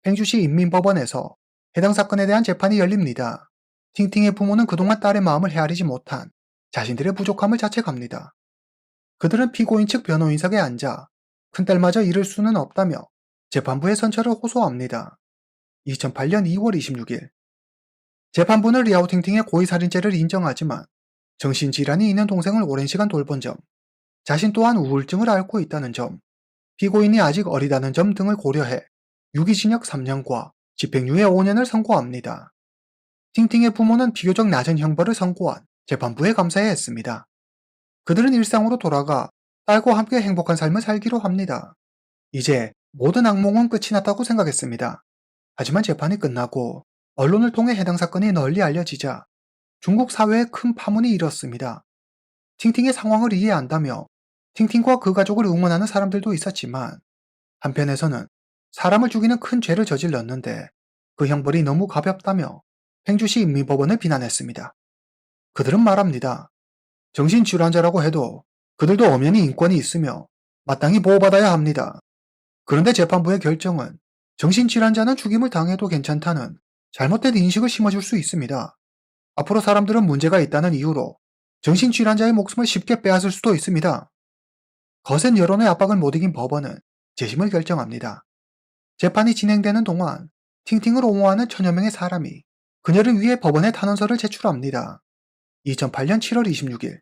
팽주시 인민법원에서 해당 사건에 대한 재판이 열립니다. 팅팅의 부모는 그동안 딸의 마음을 헤아리지 못한 자신들의 부족함을 자책합니다. 그들은 피고인 측 변호인석에 앉아 큰딸마저 잃을 수는 없다며 재판부에 선처를 호소합니다. 2008년 2월 26일 재판부는 리아오팅팅의 고의살인죄를 인정하지만 정신질환이 있는 동생을 오랜 시간 돌본 점, 자신 또한 우울증을 앓고 있다는 점, 피고인이 아직 어리다는 점 등을 고려해 유기징역 3년과 집행유예 5년을 선고합니다. 팅팅의 부모는 비교적 낮은 형벌을 선고한 재판부에 감사해 했습니다. 그들은 일상으로 돌아가 딸과 함께 행복한 삶을 살기로 합니다. 이제 모든 악몽은 끝이 났다고 생각했습니다. 하지만 재판이 끝나고 언론을 통해 해당 사건이 널리 알려지자 중국 사회에 큰 파문이 일었습니다. 팅팅의 상황을 이해한다며 팅팅과 그 가족을 응원하는 사람들도 있었지만 한편에서는 사람을 죽이는 큰 죄를 저질렀는데 그 형벌이 너무 가볍다며 팽주시 인민법원을 비난했습니다. 그들은 말합니다. 정신질환자라고 해도 그들도 엄연히 인권이 있으며 마땅히 보호받아야 합니다. 그런데 재판부의 결정은 정신질환자는 죽임을 당해도 괜찮다는 잘못된 인식을 심어줄 수 있습니다. 앞으로 사람들은 문제가 있다는 이유로 정신질환자의 목숨을 쉽게 빼앗을 수도 있습니다. 거센 여론의 압박을 못 이긴 법원은 재심을 결정합니다. 재판이 진행되는 동안 팅팅을 옹호하는 천여 명의 사람이 그녀를 위해 법원에 탄원서를 제출합니다. 2008년 7월 26일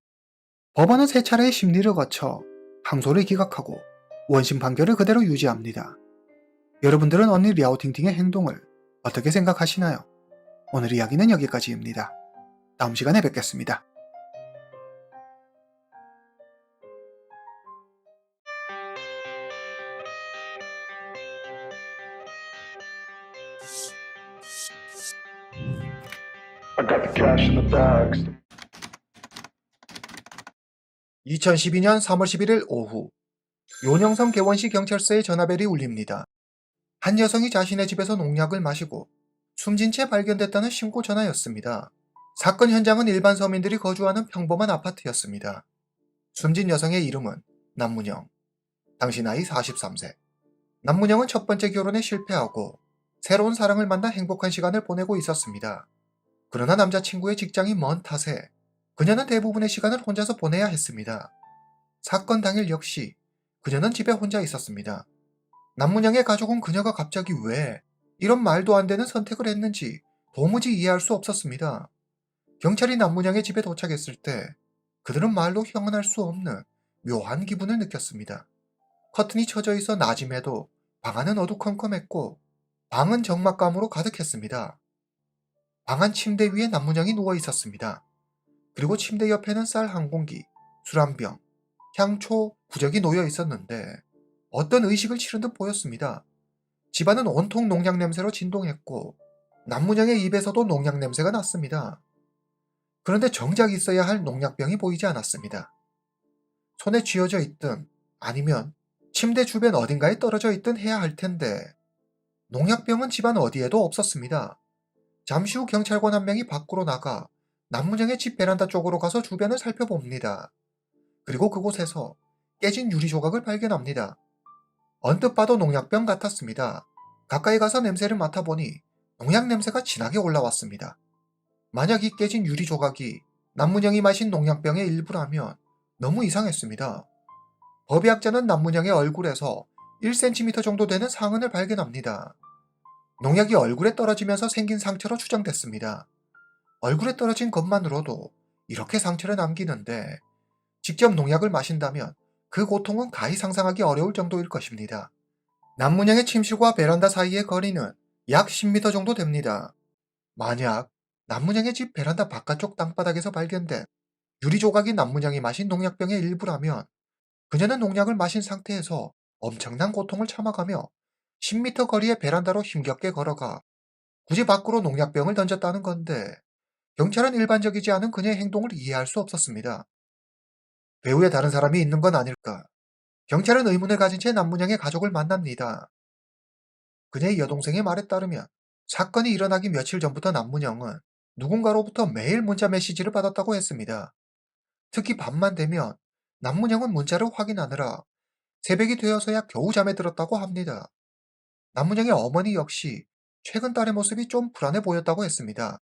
법원은 세 차례의 심리를 거쳐 항소를 기각하고 원심 판결을 그대로 유지합니다. 여러분들은 언니 리아오팅팅의 행동을 어떻게 생각하시나요? 오늘 이야기는 여기까지입니다. 다음 시간에 뵙겠습니다. I got the cash in the bags. 2012년 3월 11일 오후 요녕성 개원시 경찰서에 전화벨이 울립니다. 한 여성이 자신의 집에서 농약을 마시고 숨진 채 발견됐다는 신고 전화였습니다. 사건 현장은 일반 서민들이 거주하는 평범한 아파트였습니다. 숨진 여성의 이름은 남문영. 당시 나이 43세. 남문영은 첫 번째 결혼에 실패하고 새로운 사랑을 만나 행복한 시간을 보내고 있었습니다. 그러나 남자친구의 직장이 먼 탓에 그녀는 대부분의 시간을 혼자서 보내야 했습니다. 사건 당일 역시 그녀는 집에 혼자 있었습니다. 남문영의 가족은 그녀가 갑자기 왜 이런 말도 안 되는 선택을 했는지 도무지 이해할 수 없었습니다. 경찰이 남문영의 집에 도착했을 때 그들은 말로 형언할 수 없는 묘한 기분을 느꼈습니다. 커튼이 쳐져 있어 낮임에도 방 안은 어두컴컴했고 방은 적막감으로 가득했습니다. 방 안 침대 위에 남문영이 누워 있었습니다. 그리고 침대 옆에는 쌀 한 공기, 술 한 병, 향초, 부적이 놓여 있었는데 어떤 의식을 치른 듯 보였습니다. 집안은 온통 농약 냄새로 진동했고 남문영의 입에서도 농약 냄새가 났습니다. 그런데 정작 있어야 할 농약병이 보이지 않았습니다. 손에 쥐어져 있든 아니면 침대 주변 어딘가에 떨어져 있든 해야 할 텐데 농약병은 집안 어디에도 없었습니다. 잠시 후 경찰관 한 명이 밖으로 나가 남문영의 집 베란다 쪽으로 가서 주변을 살펴봅니다. 그리고 그곳에서 깨진 유리 조각을 발견합니다. 언뜻 봐도 농약병 같았습니다. 가까이 가서 냄새를 맡아보니 농약 냄새가 진하게 올라왔습니다. 만약 이 깨진 유리 조각이 남문영이 마신 농약병의 일부라면 너무 이상했습니다. 법의학자는 남문영의 얼굴에서 1cm 정도 되는 상흔을 발견합니다. 농약이 얼굴에 떨어지면서 생긴 상처로 추정됐습니다. 얼굴에 떨어진 것만으로도 이렇게 상처를 남기는데 직접 농약을 마신다면 그 고통은 가히 상상하기 어려울 정도일 것입니다. 남문영의 침실과 베란다 사이의 거리는 약 10m 정도 됩니다. 만약 남문영의 집 베란다 바깥쪽 땅바닥에서 발견된 유리 조각이 남문영이 마신 농약병의 일부라면 그녀는 농약을 마신 상태에서 엄청난 고통을 참아가며 10m 거리의 베란다로 힘겹게 걸어가 굳이 밖으로 농약병을 던졌다는 건데 경찰은 일반적이지 않은 그녀의 행동을 이해할 수 없었습니다. 배후에 다른 사람이 있는 건 아닐까? 경찰은 의문을 가진 채 남문영의 가족을 만납니다. 그녀의 여동생의 말에 따르면 사건이 일어나기 며칠 전부터 남문영은 누군가로부터 매일 문자 메시지를 받았다고 했습니다. 특히 밤만 되면 남문영은 문자를 확인하느라 새벽이 되어서야 겨우 잠에 들었다고 합니다. 남문영의 어머니 역시 최근 딸의 모습이 좀 불안해 보였다고 했습니다.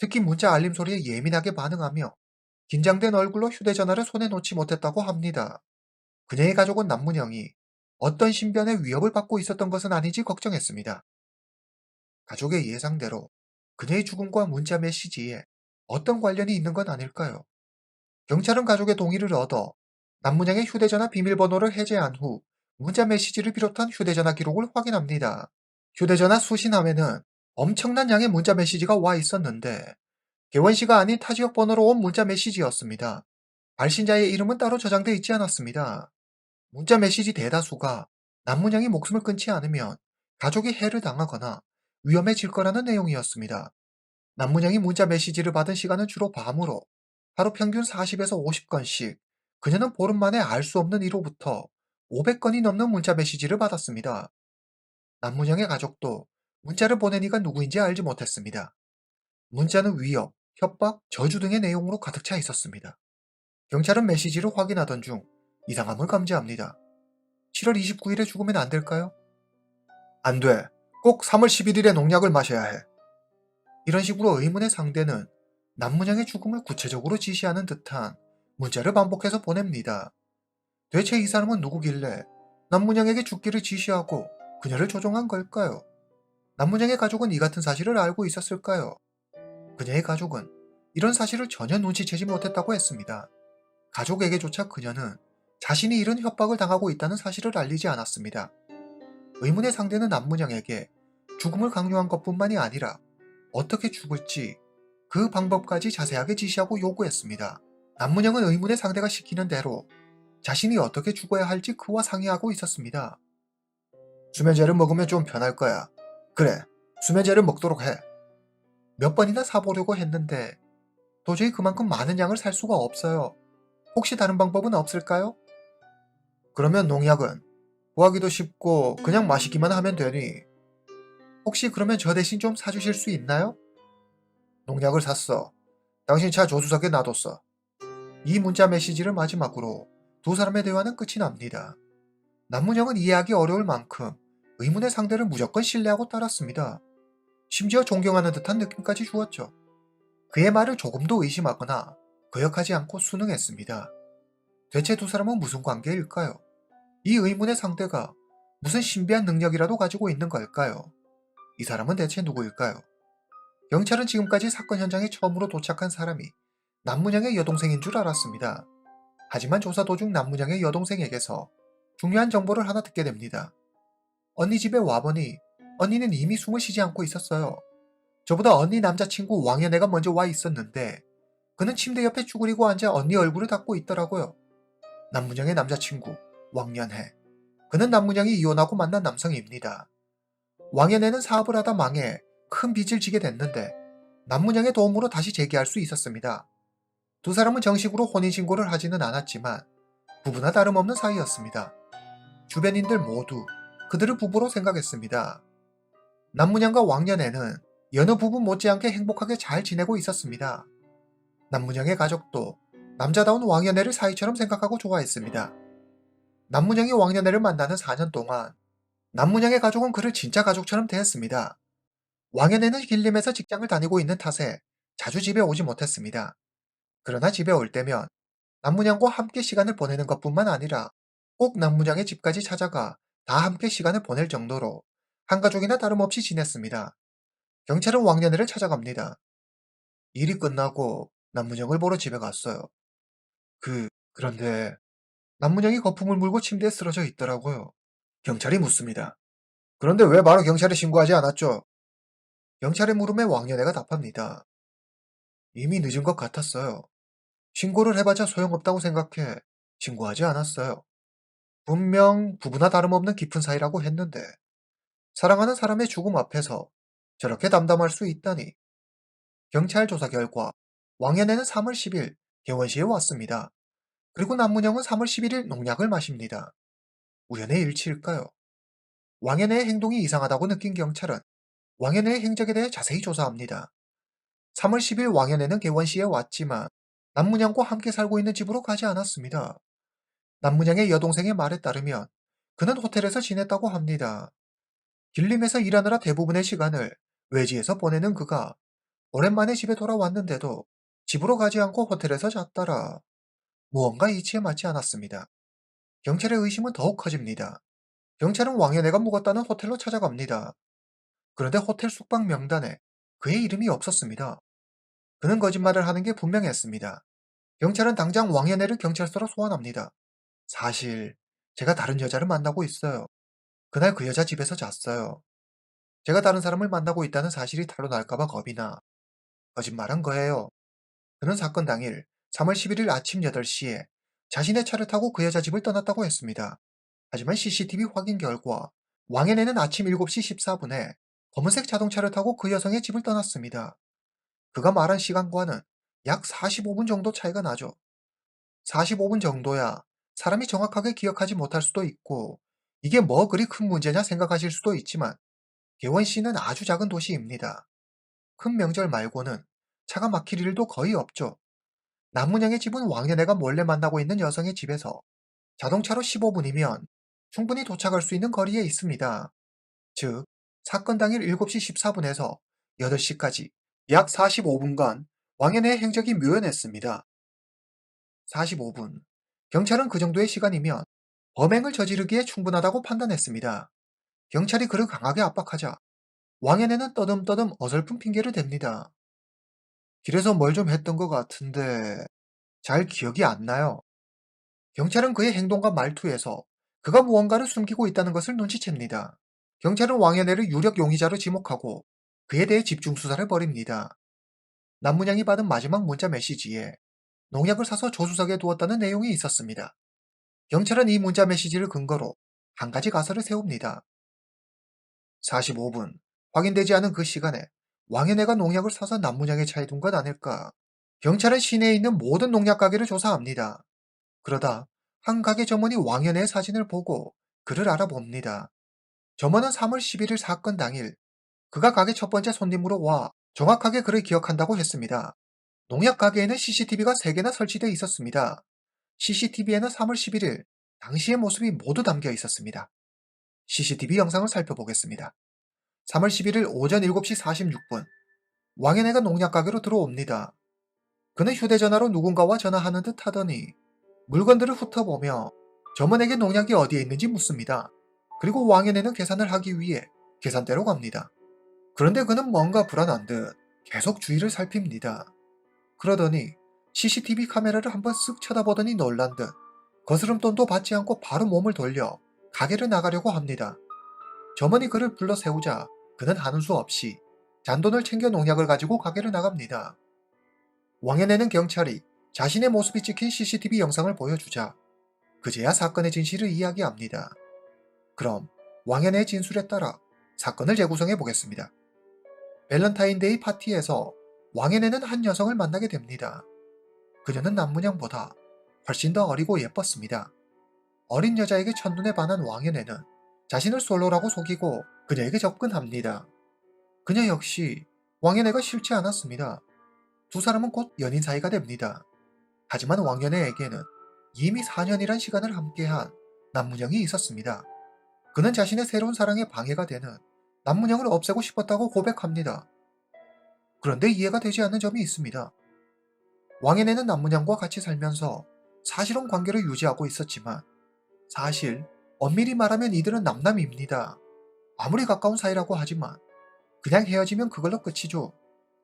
특히 문자 알림 소리에 예민하게 반응하며 긴장된 얼굴로 휴대전화를 손에 놓지 못했다고 합니다. 그녀의 가족은 남문영이 어떤 신변의 위협을 받고 있었던 것은 아닌지 걱정했습니다. 가족의 예상대로 그녀의 죽음과 문자 메시지에 어떤 관련이 있는 건 아닐까요? 경찰은 가족의 동의를 얻어 남문영의 휴대전화 비밀번호를 해제한 후 문자 메시지를 비롯한 휴대전화 기록을 확인합니다. 휴대전화 수신함에는 엄청난 양의 문자 메시지가 와 있었는데 개원 씨가 아닌 타 지역 번호로 온 문자 메시지였습니다. 발신자의 이름은 따로 저장돼 있지 않았습니다. 문자 메시지 대다수가 남문영이 목숨을 끊지 않으면 가족이 해를 당하거나 위험해질 거라는 내용이었습니다. 남문영이 문자 메시지를 받은 시간은 주로 밤으로 하루 평균 40에서 50건씩 그녀는 보름 만에 알 수 없는 이로부터 500건이 넘는 문자 메시지를 받았습니다. 남문영의 가족도 문자를 보낸 이가 누구인지 알지 못했습니다. 문자는 위협, 협박, 저주 등의 내용으로 가득 차 있었습니다. 경찰은 메시지를 확인하던 중 이상함을 감지합니다. 7월 29일에 죽으면 안 될까요? 안 돼. 꼭 3월 11일에 농약을 마셔야 해. 이런 식으로 의문의 상대는 남문영의 죽음을 구체적으로 지시하는 듯한 문자를 반복해서 보냅니다. 대체 이 사람은 누구길래 남문영에게 죽기를 지시하고 그녀를 조종한 걸까요? 남문영의 가족은 이 같은 사실을 알고 있었을까요? 그녀의 가족은 이런 사실을 전혀 눈치채지 못했다고 했습니다. 가족에게조차 그녀는 자신이 이런 협박을 당하고 있다는 사실을 알리지 않았습니다. 의문의 상대는 남문영에게 죽음을 강요한 것뿐만이 아니라 어떻게 죽을지 그 방법까지 자세하게 지시하고 요구했습니다. 남문영은 의문의 상대가 시키는 대로 자신이 어떻게 죽어야 할지 그와 상의하고 있었습니다. 수면제를 먹으면 좀 편할 거야. 그래, 수면제를 먹도록 해. 몇 번이나 사보려고 했는데 도저히 그만큼 많은 양을 살 수가 없어요. 혹시 다른 방법은 없을까요? 그러면 농약은 구하기도 쉽고 그냥 마시기만 하면 되니 혹시 그러면 저 대신 좀 사주실 수 있나요? 농약을 샀어. 당신 차 조수석에 놔뒀어. 이 문자 메시지를 마지막으로 두 사람의 대화는 끝이 납니다. 남문영은 이해하기 어려울 만큼 의문의 상대를 무조건 신뢰하고 따랐습니다. 심지어 존경하는 듯한 느낌까지 주었죠. 그의 말을 조금도 의심하거나 거역하지 않고 순응했습니다. 대체 두 사람은 무슨 관계일까요? 이 의문의 상대가 무슨 신비한 능력이라도 가지고 있는 걸까요? 이 사람은 대체 누구일까요? 경찰은 지금까지 사건 현장에 처음으로 도착한 사람이 남문영의 여동생인 줄 알았습니다. 하지만 조사 도중 남문영의 여동생에게서 중요한 정보를 하나 듣게 됩니다. 언니 집에 와보니 언니는 이미 숨을 쉬지 않고 있었어요. 저보다 언니 남자친구 왕연애가 먼저 와 있었는데 그는 침대 옆에 쭈그리고 앉아 언니 얼굴을 닦고 있더라고요. 남문영의 남자친구 왕연애. 그는 남문영이 이혼하고 만난 남성입니다. 왕연애는 사업을 하다 망해 큰 빚을 지게 됐는데 남문영의 도움으로 다시 재기할 수 있었습니다. 두 사람은 정식으로 혼인신고를 하지는 않았지만 부부나 다름없는 사이였습니다. 주변인들 모두 그들을 부부로 생각했습니다. 남문영과 왕년에는 여느 부부 못지않게 행복하게 잘 지내고 있었습니다. 남문영의 가족도 남자다운 왕년애를 사이처럼 생각하고 좋아했습니다. 남문영이 왕년애를 만나는 4년 동안 남문영의 가족은 그를 진짜 가족처럼 대했습니다. 왕년애는 길림에서 직장을 다니고 있는 탓에 자주 집에 오지 못했습니다. 그러나 집에 올 때면 남문영과 함께 시간을 보내는 것뿐만 아니라 꼭 남문영의 집까지 찾아가 다 함께 시간을 보낼 정도로 한가족이나 다름없이 지냈습니다. 경찰은 왕년애를 찾아갑니다. 일이 끝나고 남문영을 보러 집에 갔어요. 그런데 남문영이 거품을 물고 침대에 쓰러져 있더라고요. 경찰이 묻습니다. 그런데 왜 바로 경찰에 신고하지 않았죠? 경찰의 물음에 왕년애가 답합니다. 이미 늦은 것 같았어요. 신고를 해봤자 소용없다고 생각해 신고하지 않았어요. 분명 부부나 다름없는 깊은 사이라고 했는데 사랑하는 사람의 죽음 앞에서 저렇게 담담할 수 있다니. 경찰 조사 결과 왕연애는 3월 10일 개원시에 왔습니다. 그리고 남문영은 3월 11일 농약을 마십니다. 우연의 일치일까요? 왕연애의 행동이 이상하다고 느낀 경찰은 왕연애의 행적에 대해 자세히 조사합니다. 3월 10일 왕연애는 개원시에 왔지만 남문영과 함께 살고 있는 집으로 가지 않았습니다. 남문영의 여동생의 말에 따르면 그는 호텔에서 지냈다고 합니다. 길림에서 일하느라 대부분의 시간을 외지에서 보내는 그가 오랜만에 집에 돌아왔는데도 집으로 가지 않고 호텔에서 잤더라. 무언가 이치에 맞지 않았습니다. 경찰의 의심은 더욱 커집니다. 경찰은 왕연애가 묵었다는 호텔로 찾아갑니다. 그런데 호텔 숙박 명단에 그의 이름이 없었습니다. 그는 거짓말을 하는 게 분명했습니다. 경찰은 당장 왕연애를 경찰서로 소환합니다. 사실 제가 다른 여자를 만나고 있어요. 그날 그 여자 집에서 잤어요. 제가 다른 사람을 만나고 있다는 사실이 탄로 날까봐 겁이 나 거짓말한 거예요. 그는 사건 당일 3월 11일 아침 8시에 자신의 차를 타고 그 여자 집을 떠났다고 했습니다. 하지만 CCTV 확인 결과 왕연애는 아침 7시 14분에 검은색 자동차를 타고 그 여성의 집을 떠났습니다. 그가 말한 시간과는 약 45분 정도 차이가 나죠. 45분 정도야 사람이 정확하게 기억하지 못할 수도 있고 이게 뭐 그리 큰 문제냐 생각하실 수도 있지만 개원시는 아주 작은 도시입니다. 큰 명절 말고는 차가 막힐 일도 거의 없죠. 남문양의 집은 왕년애가 몰래 만나고 있는 여성의 집에서 자동차로 15분이면 충분히 도착할 수 있는 거리에 있습니다. 즉, 사건 당일 7시 14분에서 8시까지 약 45분간 왕년애의 행적이 묘연했습니다. 45분. 경찰은 그 정도의 시간이면 범행을 저지르기에 충분하다고 판단했습니다. 경찰이 그를 강하게 압박하자 왕연애는 떠듬떠듬 어설픈 핑계를 댑니다. 길에서 뭘 좀 했던 것 같은데 잘 기억이 안 나요. 경찰은 그의 행동과 말투에서 그가 무언가를 숨기고 있다는 것을 눈치챕니다. 경찰은 왕연애를 유력 용의자로 지목하고 그에 대해 집중 수사를 벌입니다. 남문양이 받은 마지막 문자 메시지에 농약을 사서 조수석에 두었다는 내용이 있었습니다. 경찰은 이 문자 메시지를 근거로 한 가지 가설을 세웁니다. 45분. 확인되지 않은 그 시간에 왕연애가 농약을 사서 남문양의 차에 둔 것 아닐까. 경찰은 시내에 있는 모든 농약 가게를 조사합니다. 그러다 한 가게 점원이 왕연애의 사진을 보고 그를 알아봅니다. 점원은 3월 11일 사건 당일 그가 가게 첫 번째 손님으로 와 정확하게 그를 기억한다고 했습니다. 농약 가게에는 CCTV가 3개나 설치되어 있었습니다. CCTV에는 3월 11일 당시의 모습이 모두 담겨 있었습니다. CCTV 영상을 살펴보겠습니다. 3월 11일 오전 7시 46분 왕연애가 농약 가게로 들어옵니다. 그는 휴대전화로 누군가와 전화하는 듯 하더니 물건들을 훑어보며 점원에게 농약이 어디에 있는지 묻습니다. 그리고 왕연애는 계산을 하기 위해 계산대로 갑니다. 그런데 그는 뭔가 불안한 듯 계속 주위를 살핍니다. 그러더니 CCTV 카메라를 한번 쓱 쳐다보더니 놀란 듯 거스름돈도 받지 않고 바로 몸을 돌려 가게를 나가려고 합니다. 점원이 그를 불러 세우자 그는 하는 수 없이 잔돈을 챙겨 농약을 가지고 가게를 나갑니다. 왕연애는 경찰이 자신의 모습이 찍힌 CCTV 영상을 보여주자 그제야 사건의 진실을 이야기합니다. 그럼 왕연애의 진술에 따라 사건을 재구성해 보겠습니다. 밸런타인데이 파티에서 왕연애는 한 여성을 만나게 됩니다. 그녀는 남문양보다 훨씬 더 어리고 예뻤습니다. 어린 여자에게 첫눈에 반한 왕연애는 자신을 솔로라고 속이고 그녀에게 접근합니다. 그녀 역시 왕연애가 싫지 않았습니다. 두 사람은 곧 연인 사이가 됩니다. 하지만 왕연애에게는 이미 4년이란 시간을 함께한 남문영이 있었습니다. 그는 자신의 새로운 사랑에 방해가 되는 남문영을 없애고 싶었다고 고백합니다. 그런데 이해가 되지 않는 점이 있습니다. 왕연애는 남문영과 같이 살면서 사실혼 관계를 유지하고 있었지만 사실 엄밀히 말하면 이들은 남남입니다. 아무리 가까운 사이라고 하지만 그냥 헤어지면 그걸로 끝이죠.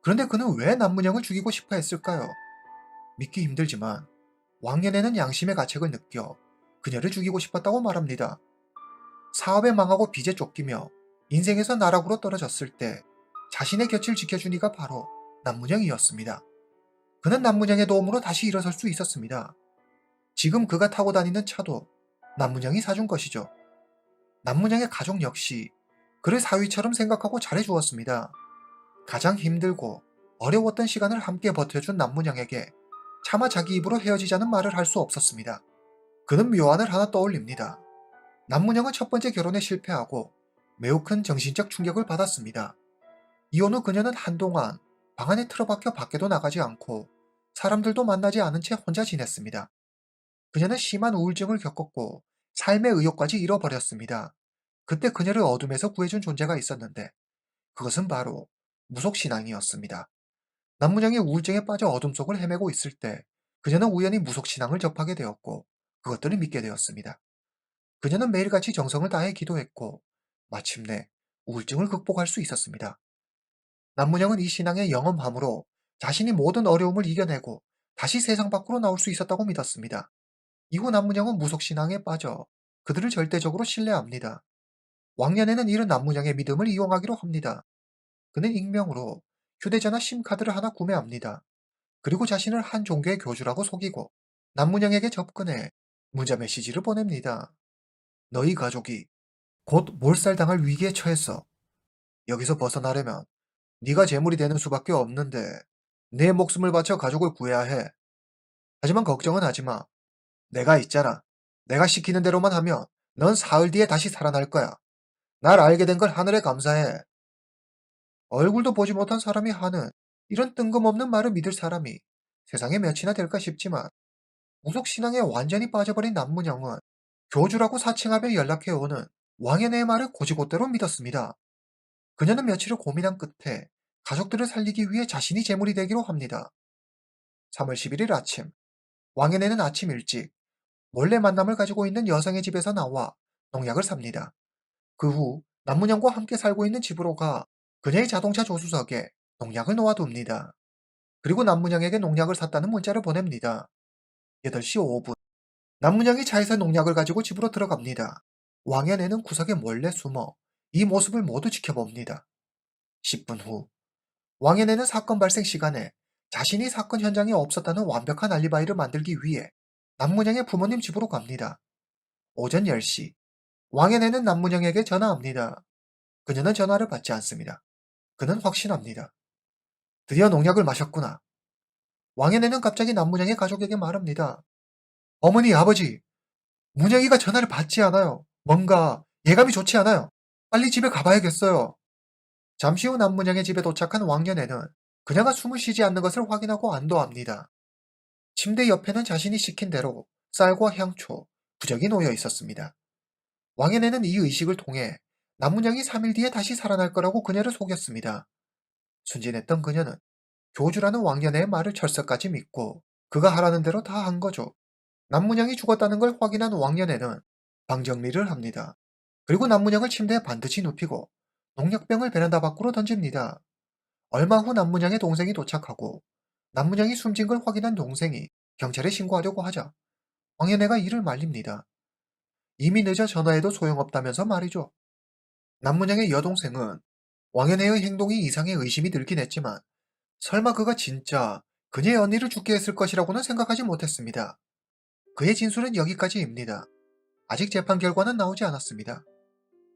그런데 그는 왜 남문영을 죽이고 싶어 했을까요? 믿기 힘들지만 왕년에는 양심의 가책을 느껴 그녀를 죽이고 싶었다고 말합니다. 사업에 망하고 빚에 쫓기며 인생에서 나락으로 떨어졌을 때 자신의 곁을 지켜준 이가 바로 남문영이었습니다. 그는 남문영의 도움으로 다시 일어설 수 있었습니다. 지금 그가 타고 다니는 차도 남문영이 사준 것이죠. 남문영의 가족 역시 그를 사위처럼 생각하고 잘해주었습니다. 가장 힘들고 어려웠던 시간을 함께 버텨준 남문영에게 차마 자기 입으로 헤어지자는 말을 할 수 없었습니다. 그는 묘안을 하나 떠올립니다. 남문영은 첫 번째 결혼에 실패하고 매우 큰 정신적 충격을 받았습니다. 이혼 후 그녀는 한동안 방 안에 틀어박혀 밖에도 나가지 않고 사람들도 만나지 않은 채 혼자 지냈습니다. 그녀는 심한 우울증을 겪었고 삶의 의욕까지 잃어버렸습니다. 그때 그녀를 어둠에서 구해준 존재가 있었는데 그것은 바로 무속신앙이었습니다. 남문양이 우울증에 빠져 어둠 속을 헤매고 있을 때 그녀는 우연히 무속신앙을 접하게 되었고 그것들을 믿게 되었습니다. 그녀는 매일같이 정성을 다해 기도했고 마침내 우울증을 극복할 수 있었습니다. 남문양은 이 신앙의 영험함으로 자신이 모든 어려움을 이겨내고 다시 세상 밖으로 나올 수 있었다고 믿었습니다. 이후 남문양은 무속신앙에 빠져 그들을 절대적으로 신뢰합니다. 왕년에는 이런 남문양의 믿음을 이용하기로 합니다. 그는 익명으로 휴대전화 심카드를 하나 구매합니다. 그리고 자신을 한 종교의 교주라고 속이고 남문양에게 접근해 문자 메시지를 보냅니다. 너희 가족이 곧 몰살당할 위기에 처했어. 여기서 벗어나려면 네가 재물이 되는 수밖에 없는데 내 목숨을 바쳐 가족을 구해야 해. 하지만 걱정은 하지 마. 내가 있잖아. 내가 시키는 대로만 하면 넌 사흘 뒤에 다시 살아날 거야. 날 알게 된 걸 하늘에 감사해. 얼굴도 보지 못한 사람이 하는 이런 뜬금없는 말을 믿을 사람이 세상에 몇이나 될까 싶지만 무속신앙에 완전히 빠져버린 남문영은 교주라고 사칭하며 연락해오는 왕연의 말을 곧이곧대로 믿었습니다. 그녀는 며칠을 고민한 끝에 가족들을 살리기 위해 자신이 제물이 되기로 합니다. 3월 11일 아침, 왕연애는 아침 일찍 몰래 만남을 가지고 있는 여성의 집에서 나와 농약을 삽니다. 그 후 남문영과 함께 살고 있는 집으로 가 그녀의 자동차 조수석에 농약을 놓아둡니다. 그리고 남문영에게 농약을 샀다는 문자를 보냅니다. 8시 5분, 남문영이 차에서 농약을 가지고 집으로 들어갑니다. 왕연애는 구석에 몰래 숨어 이 모습을 모두 지켜봅니다. 10분 후, 왕연애는 사건 발생 시간에 자신이 사건 현장에 없었다는 완벽한 알리바이를 만들기 위해 남문영의 부모님 집으로 갑니다. 오전 10시, 왕연애는 남문영에게 전화합니다. 그녀는 전화를 받지 않습니다. 그는 확신합니다. 드디어 농약을 마셨구나. 왕연애는 갑자기 남문영의 가족에게 말합니다. 어머니, 아버지, 문영이가 전화를 받지 않아요. 뭔가 예감이 좋지 않아요. 빨리 집에 가봐야겠어요. 잠시 후 남문영의 집에 도착한 왕연애는 그녀가 숨을 쉬지 않는 것을 확인하고 안도합니다. 침대 옆에는 자신이 시킨 대로 쌀과 향초, 부적이 놓여 있었습니다. 왕연애는 이 의식을 통해 남문영이 3일 뒤에 다시 살아날 거라고 그녀를 속였습니다. 순진했던 그녀는 교주라는 왕년의 말을 철석까지 믿고 그가 하라는 대로 다 한 거죠. 남문영이 죽었다는 걸 확인한 왕년에는 방 정리를 합니다. 그리고 남문영을 침대에 반드시 눕히고 농약병을 베란다 밖으로 던집니다. 얼마 후 남문영의 동생이 도착하고 남문영이 숨진 걸 확인한 동생이 경찰에 신고하려고 하자 왕연애가 이를 말립니다. 이미 늦어 전화해도 소용없다면서 말이죠. 남문영의 여동생은 왕연애의 행동이 이상해 의심이 들긴 했지만 설마 그가 진짜 그녀의 언니를 죽게 했을 것이라고는 생각하지 못했습니다. 그의 진술은 여기까지입니다. 아직 재판 결과는 나오지 않았습니다.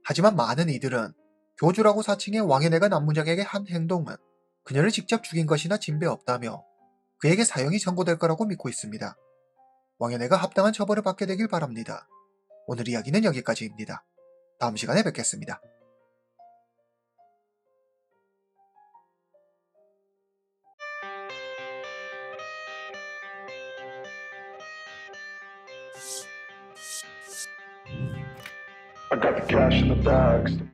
하지만 많은 이들은 교주라고 사칭해 왕연애가 남문영에게 한 행동은 그녀를 직접 죽인 것이나 진배 없다며 그에게 사형이 선고될 거라고 믿고 있습니다. 왕연애가 합당한 처벌을 받게 되길 바랍니다. 오늘 이야기는 여기까지입니다. 다음 시간에 뵙겠습니다. I got the cash in the bags.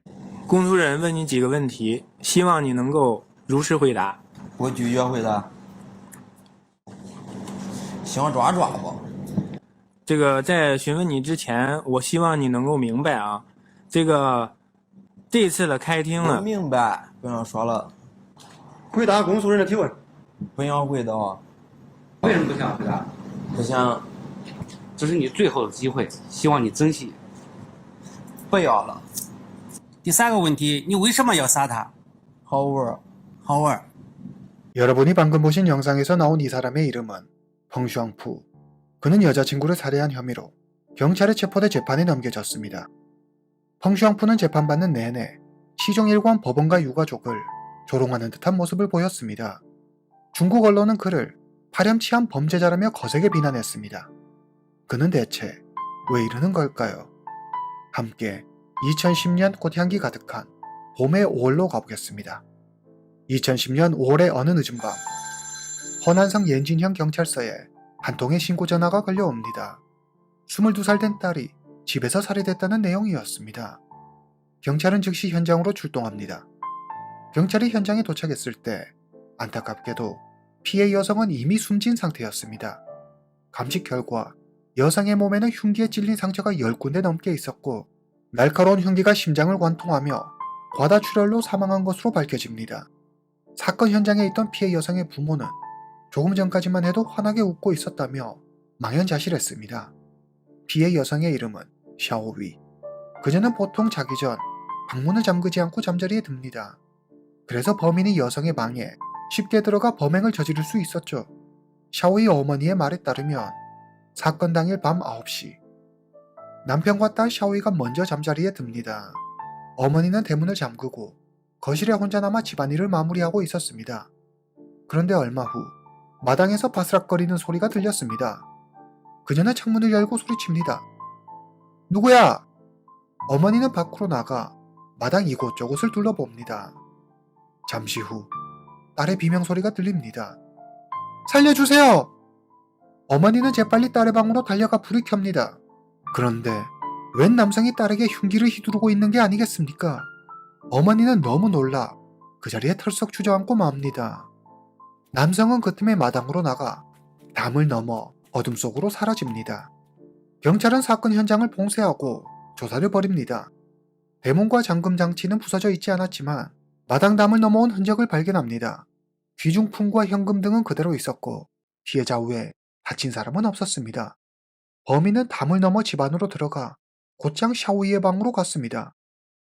公诉人问你几个问题，希望你能够如实回答。我拒绝回答。想抓抓吧。这个在询问你之前，我希望你能够明白啊，这次的开庭我呢，明白，不用说了。回答公诉人的提问。不想回答，为什么不想回答？不想，这是你最后的机会，希望你珍惜。不要了。第三个问题，你为什么要杀他？好玩。好玩。 여러분이 방금 보신 영상에서 나온 이 사람의 이름은 펑슈앙푸. 그는 여자친구를 살해한 혐의로 경찰에 체포돼 재판에 넘겨졌습니다. 펑슈앙푸는 재판받는 내내 시종일관 법원과 유가족을 조롱하는 듯한 모습을 보였습니다. 중국 언론은 그를 파렴치한 범죄자라며 거세게 비난했습니다. 그는 대체 왜 이러는 걸까요? 함께 2010년 꽃향기 가득한 봄의 5월로 가보겠습니다. 2010년 5월의 어느 늦은 밤, 허난성 옌진형 경찰서에 한 통의 신고 전화가 걸려옵니다. 22살 된 딸이 집에서 살해됐다는 내용이었습니다. 경찰은 즉시 현장으로 출동합니다. 경찰이 현장에 도착했을 때 안타깝게도 피해 여성은 이미 숨진 상태였습니다. 감식 결과 여성의 몸에는 흉기에 찔린 상처가 10군데 넘게 있었고 날카로운 흉기가 심장을 관통하며 과다출혈로 사망한 것으로 밝혀집니다. 사건 현장에 있던 피해 여성의 부모는 조금 전까지만 해도 환하게 웃고 있었다며 망연자실했습니다. 피해 여성의 이름은 샤오위. 그녀는 보통 자기 전 방문을 잠그지 않고 잠자리에 듭니다. 그래서 범인이 여성의 방에 쉽게 들어가 범행을 저지를 수 있었죠. 샤오위 어머니의 말에 따르면 사건 당일 밤 9시 남편과 딸 샤오위가 먼저 잠자리에 듭니다. 어머니는 대문을 잠그고 거실에 혼자 남아 집안일을 마무리하고 있었습니다. 그런데 얼마 후 마당에서 바스락거리는 소리가 들렸습니다. 그녀는 창문을 열고 소리칩니다. 누구야? 어머니는 밖으로 나가 마당 이곳저곳을 둘러봅니다. 잠시 후 딸의 비명소리가 들립니다. 살려주세요! 어머니는 재빨리 딸의 방으로 달려가 불을 켭니다. 그런데 웬 남성이 딸에게 흉기를 휘두르고 있는 게 아니겠습니까? 어머니는 너무 놀라 그 자리에 털썩 주저앉고 맙니다. 남성은 그 틈에 마당으로 나가 담을 넘어 어둠 속으로 사라집니다. 경찰은 사건 현장을 봉쇄하고 조사를 벌입니다. 대문과 잠금 장치는 부서져 있지 않았지만 마당 담을 넘어온 흔적을 발견합니다. 귀중품과 현금 등은 그대로 있었고 피해자 외에 다친 사람은 없었습니다. 범인은 담을 넘어 집 안으로 들어가 곧장 샤오이의 방으로 갔습니다.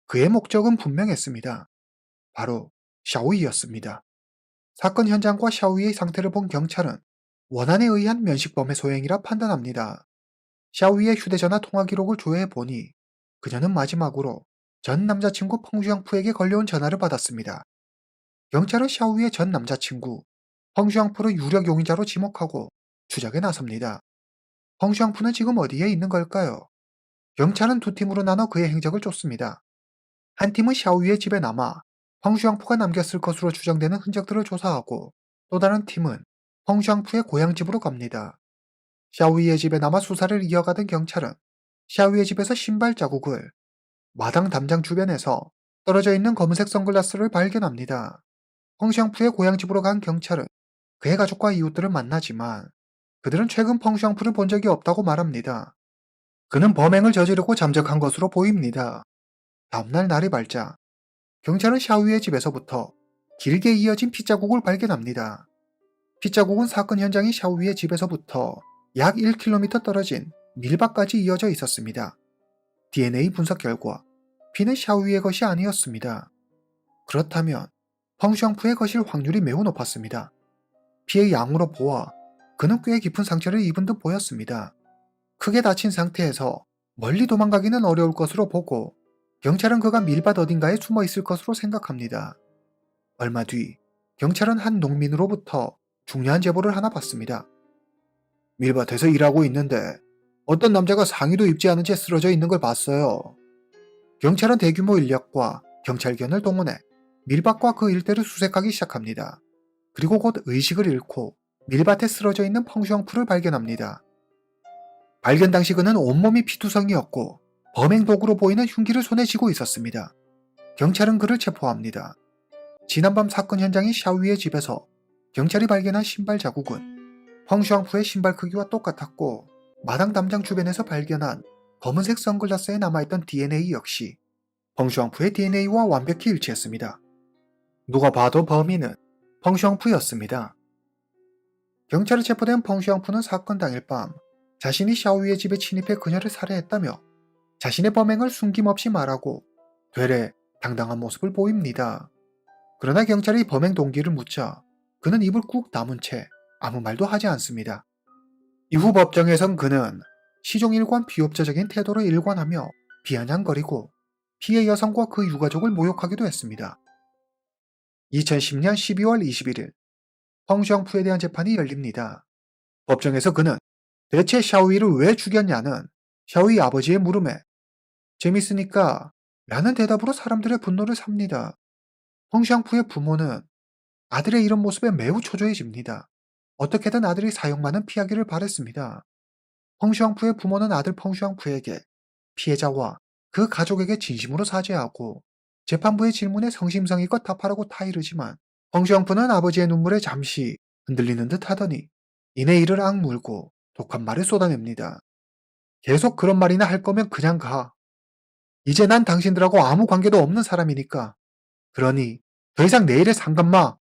그의 목적은 분명했습니다. 바로 샤오이였습니다. 사건 현장과 샤오이의 상태를 본 경찰은 원한에 의한 면식범의 소행이라 판단합니다. 샤오이의 휴대전화 통화 기록을 조회해보니 그녀는 마지막으로 전 남자친구 펑주앙푸에게 걸려온 전화를 받았습니다. 경찰은 샤오이의 전 남자친구 펑주앙푸를 유력 용의자로 지목하고 추적에 나섭니다. 펑주앙푸는 지금 어디에 있는 걸까요? 경찰은 두 팀으로 나눠 그의 행적을 쫓습니다. 한 팀은 샤오이의 집에 남아 펑주앙푸가 남겼을 것으로 추정되는 흔적들을 조사하고 또 다른 팀은 펑주앙푸의 고향집으로 갑니다. 샤오이의 집에 남아 수사를 이어가던 경찰은 샤오이의 집에서 신발 자국을 마당 담장 주변에서 떨어져 있는 검은색 선글라스를 발견합니다. 펑주앙푸의 고향집으로 간 경찰은 그의 가족과 이웃들을 만나지만 그들은 최근 펑주앙푸를 본 적이 없다고 말합니다. 그는 범행을 저지르고 잠적한 것으로 보입니다. 다음날 날이 밝자 경찰은 샤오이의 집에서부터 길게 이어진 핏자국을 발견합니다. 핏자국은 사건 현장인 샤오이의 집에서부터 약 1km 떨어진 밀밭까지 이어져 있었습니다. DNA 분석 결과 피는 샤오이의 것이 아니었습니다. 그렇다면 펑주앙푸의 것일 확률이 매우 높았습니다. 피의 양으로 보아 그는 꽤 깊은 상처를 입은 듯 보였습니다. 크게 다친 상태에서 멀리 도망가기는 어려울 것으로 보고 경찰은 그가 밀밭 어딘가에 숨어 있을 것으로 생각합니다. 얼마 뒤 경찰은 한 농민으로부터 중요한 제보를 하나 받습니다. 밀밭에서 일하고 있는데 어떤 남자가 상의도 입지 않은 채 쓰러져 있는 걸 봤어요. 경찰은 대규모 인력과 경찰견을 동원해 밀밭과 그 일대를 수색하기 시작합니다. 그리고 곧 의식을 잃고 밀밭에 쓰러져 있는 펑주앙푸를 발견합니다. 발견 당시 그는 온몸이 피투성이었고 범행 도구로 보이는 흉기를 손에 쥐고 있었습니다. 경찰은 그를 체포합니다. 지난밤 사건 현장인 샤오이의 집에서 경찰이 발견한 신발 자국은 펑주앙푸의 신발 크기와 똑같았고 마당 담장 주변에서 발견한 검은색 선글라스에 남아있던 DNA 역시 펑주앙푸의 DNA와 완벽히 일치했습니다. 누가 봐도 범인은 펑주앙푸였습니다. 경찰에 체포된 펑주앙푸는 사건 당일 밤 자신이 샤오이의 집에 침입해 그녀를 살해했다며 자신의 범행을 숨김없이 말하고 되레 당당한 모습을 보입니다. 그러나 경찰이 범행 동기를 묻자 그는 입을 꾹 다문 채 아무 말도 하지 않습니다. 이후 법정에선 그는 시종일관 비협조적인 태도를 일관하며 비아냥거리고 피해 여성과 그 유가족을 모욕하기도 했습니다. 2010년 12월 21일 펑주앙푸에 대한 재판이 열립니다. 법정에서 그는 대체 샤오이를 왜 죽였냐는 샤오이 아버지의 물음에 재밌으니까 라는 대답으로 사람들의 분노를 삽니다. 펑주앙푸의 부모는 아들의 이런 모습에 매우 초조해집니다. 어떻게든 아들이 사형만은 피하기를 바랬습니다. 펑주앙푸의 부모는 아들 펑주앙푸에게 피해자와 그 가족에게 진심으로 사죄하고 재판부의 질문에 성심성의껏 답하라고 타이르지만 펑슈앙푸는 아버지의 눈물에 잠시 흔들리는 듯 하더니 이내 이를 악물고 독한 말을 쏟아냅니다. 계속 그런 말이나 할 거면 그냥 가. 이제 난 당신들하고 아무 관계도 없는 사람이니까. 그러니 더 이상 내 일에 상관 마.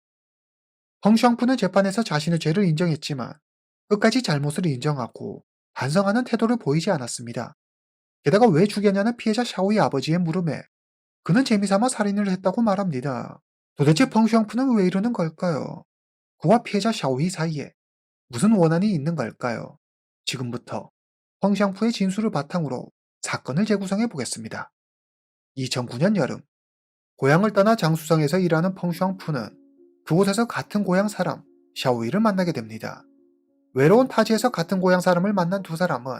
펑슈앙푸는 재판에서 자신의 죄를 인정했지만 끝까지 잘못을 인정하고 반성하는 태도를 보이지 않았습니다. 게다가 왜 죽였냐는 피해자 샤오이 아버지의 물음에 그는 재미삼아 살인을 했다고 말합니다. 도대체 펑슈앙푸는 왜 이러는 걸까요? 그와 피해자 샤오이 사이에 무슨 원한이 있는 걸까요? 지금부터 펑슈앙푸의 진술을 바탕으로 사건을 재구성해 보겠습니다. 2009년 여름, 고향을 떠나 장수성에서 일하는 펑슈앙푸는 그곳에서 같은 고향 사람 샤오이를 만나게 됩니다. 외로운 타지에서 같은 고향 사람을 만난 두 사람은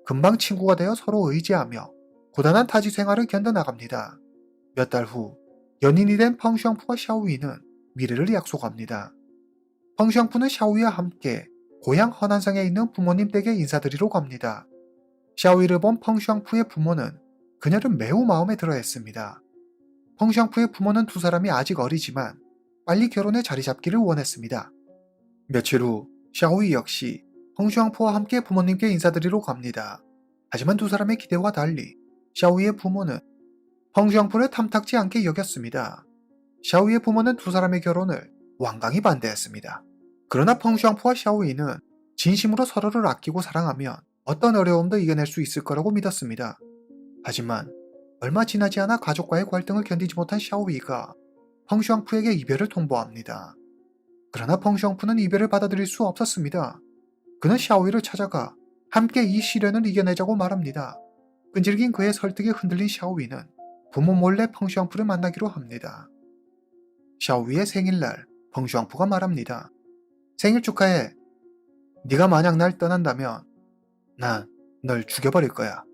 금방 친구가 되어 서로 의지하며 고단한 타지 생활을 견뎌나갑니다. 몇 달 후 연인이 된 펑슈앙푸와 샤오이는 미래를 약속합니다. 펑슈앙푸는 샤오이와 함께 고향 허난성에 있는 부모님 댁에 인사드리러 갑니다. 샤오이를 본 펑슈앙푸의 부모는 그녀를 매우 마음에 들어 했습니다. 펑슈앙푸의 부모는 두 사람이 아직 어리지만 빨리 결혼해 자리 잡기를 원했습니다. 며칠 후 샤오이 역시 펑슈앙푸와 함께 부모님께 인사드리러 갑니다. 하지만 두 사람의 기대와 달리 샤오이의 부모는 펑슈앙푸를 탐탁지 않게 여겼습니다. 샤오이의 부모는 두 사람의 결혼을 완강히 반대했습니다. 그러나 펑슈앙푸와 샤오이는 진심으로 서로를 아끼고 사랑하면 어떤 어려움도 이겨낼 수 있을 거라고 믿었습니다. 하지만 얼마 지나지 않아 가족과의 갈등을 견디지 못한 샤오이가 펑슈앙푸에게 이별을 통보합니다. 그러나 펑슈앙푸는 이별을 받아들일 수 없었습니다. 그는 샤오이를 찾아가 함께 이 시련을 이겨내자고 말합니다. 끈질긴 그의 설득에 흔들린 샤오이는 부모 몰래 펑슈앙푸를 만나기로 합니다. 샤오이의 생일날 펑슈앙푸가 말합니다. 생일 축하해. 네가 만약 날 떠난다면 난 널 죽여버릴 거야.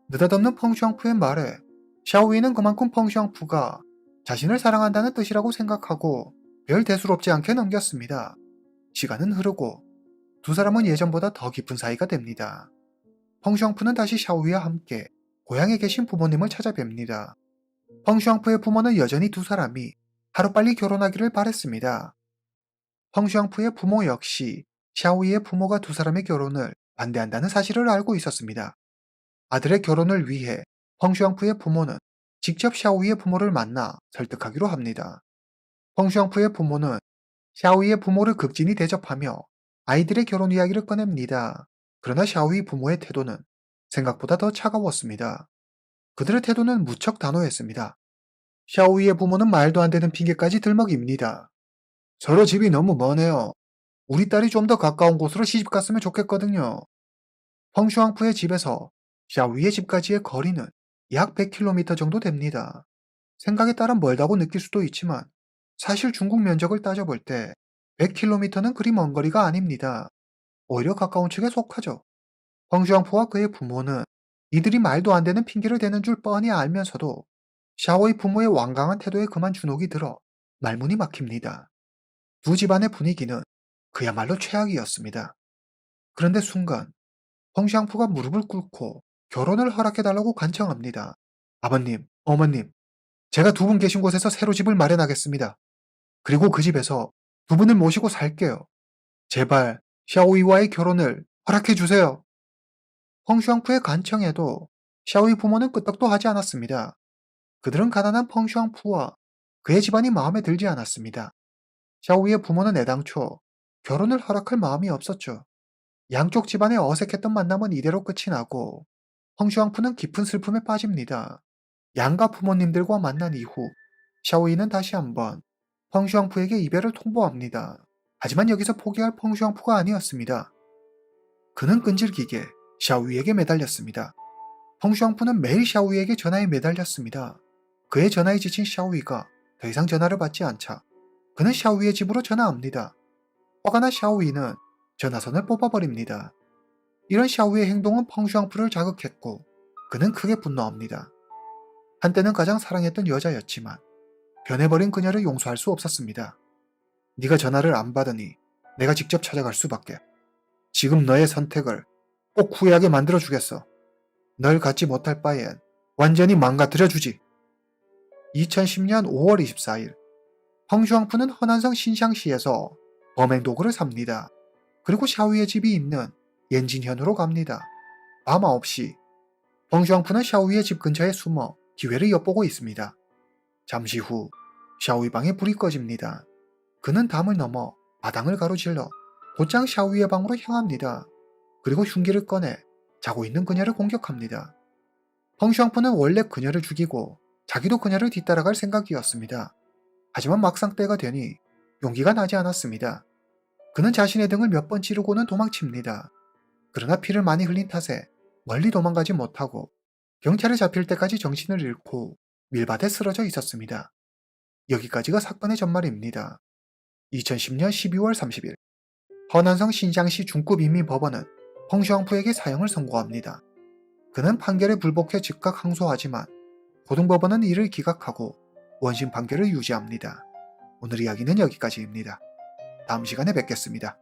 느닷없는 펑슈앙푸의 말에 샤오이는 그만큼 펑슈앙푸가 자신을 사랑한다는 뜻이라고 생각하고 별 대수롭지 않게 넘겼습니다. 시간은 흐르고 두 사람은 예전보다 더 깊은 사이가 됩니다. 펑슈앙푸는 다시 샤오이와 함께 고향에 계신 부모님을 찾아뵙니다. 펑슈앙푸의 부모는 여전히 두 사람이 하루빨리 결혼하기를 바랬습니다. 펑슈앙푸의 부모 역시 샤오이의 부모가 두 사람의 결혼을 반대한다는 사실을 알고 있었습니다. 아들의 결혼을 위해 펑슈앙푸의 부모는 직접 샤오이의 부모를 만나 설득하기로 합니다. 펑슈앙푸의 부모는 샤오이의 부모를 극진히 대접하며 아이들의 결혼 이야기를 꺼냅니다. 그러나 샤오이 부모의 태도는 생각보다 더 차가웠습니다. 그들의 태도는 무척 단호했습니다. 샤오이의 부모는 말도 안 되는 핑계까지 들먹입니다. 서로 집이 너무 머네요. 우리 딸이 좀 더 가까운 곳으로 시집 갔으면 좋겠거든요. 펑슈앙푸의 집에서 샤오이의 집까지의 거리는 약 100km 정도 됩니다. 생각에 따라 멀다고 느낄 수도 있지만 사실 중국 면적을 따져볼 때 100km는 그리 먼 거리가 아닙니다. 오히려 가까운 측에 속하죠. 펑슈앙푸와 그의 부모는 이들이 말도 안 되는 핑계를 대는 줄 뻔히 알면서도 샤오이 부모의 완강한 태도에 그만 주눅이 들어 말문이 막힙니다. 두 집안의 분위기는 그야말로 최악이었습니다. 그런데 순간 펑슈앙푸가 무릎을 꿇고 결혼을 허락해달라고 간청합니다. 아버님, 어머님, 제가 두 분 계신 곳에서 새로 집을 마련하겠습니다. 그리고 그 집에서 두 분을 모시고 살게요. 제발 샤오이와의 결혼을 허락해주세요. 펑슈앙푸의 간청에도 샤오이 부모는 끄떡도 하지 않았습니다. 그들은 가난한 펑슈앙푸와 그의 집안이 마음에 들지 않았습니다. 샤오이의 부모는 애당초 결혼을 허락할 마음이 없었죠. 양쪽 집안의 어색했던 만남은 이대로 끝이 나고 펑슈앙푸는 깊은 슬픔에 빠집니다. 양가 부모님들과 만난 이후 샤오이는 다시 한번 펑슈앙푸에게 이별을 통보합니다. 하지만 여기서 포기할 펑슈앙푸가 아니었습니다. 그는 끈질기게 샤오이에게 매달렸습니다. 펑슈앙푸는 매일 샤오이에게 전화에 매달렸습니다. 그의 전화에 지친 샤오이가 더 이상 전화를 받지 않자 그는 샤오이의 집으로 전화합니다. 화가 난 샤오이는 전화선을 뽑아버립니다. 이런 샤오이의 행동은 펑슈앙푸를 자극했고 그는 크게 분노합니다. 한때는 가장 사랑했던 여자였지만 변해버린 그녀를 용서할 수 없었습니다. 네가 전화를 안 받으니 내가 직접 찾아갈 수밖에. 지금 너의 선택을 꼭 후회하게 만들어주겠어. 널 갖지 못할 바엔 완전히 망가뜨려주지. 2010년 5월 24일 펑슈왕푸는 허난성 신샹시에서 범행 도구를 삽니다. 그리고 샤오위의 집이 있는 옌진현으로 갑니다. 밤 9시, 펑슈왕푸는 샤오위의 집 근처에 숨어 기회를 엿보고 있습니다. 잠시 후 샤오위 방에 불이 꺼집니다. 그는 담을 넘어 마당을 가로질러 곧장 샤오위의 방으로 향합니다. 그리고 흉기를 꺼내 자고 있는 그녀를 공격합니다. 펑슈왕푸는 원래 그녀를 죽이고 자기도 그녀를 뒤따라갈 생각이었습니다. 하지만 막상 때가 되니 용기가 나지 않았습니다. 그는 자신의 등을 몇 번 찌르고는 도망칩니다. 그러나 피를 많이 흘린 탓에 멀리 도망가지 못하고 경찰에 잡힐 때까지 정신을 잃고 밀밭에 쓰러져 있었습니다. 여기까지가 사건의 전말입니다. 2010년 12월 30일 허난성 신장시 중급인민법원은 펑슈왕푸에게 사형을 선고합니다. 그는 판결에 불복해 즉각 항소하지만 고등법원은 이를 기각하고 원심 판결을 유지합니다. 오늘 이야기는 여기까지입니다. 다음 시간에 뵙겠습니다.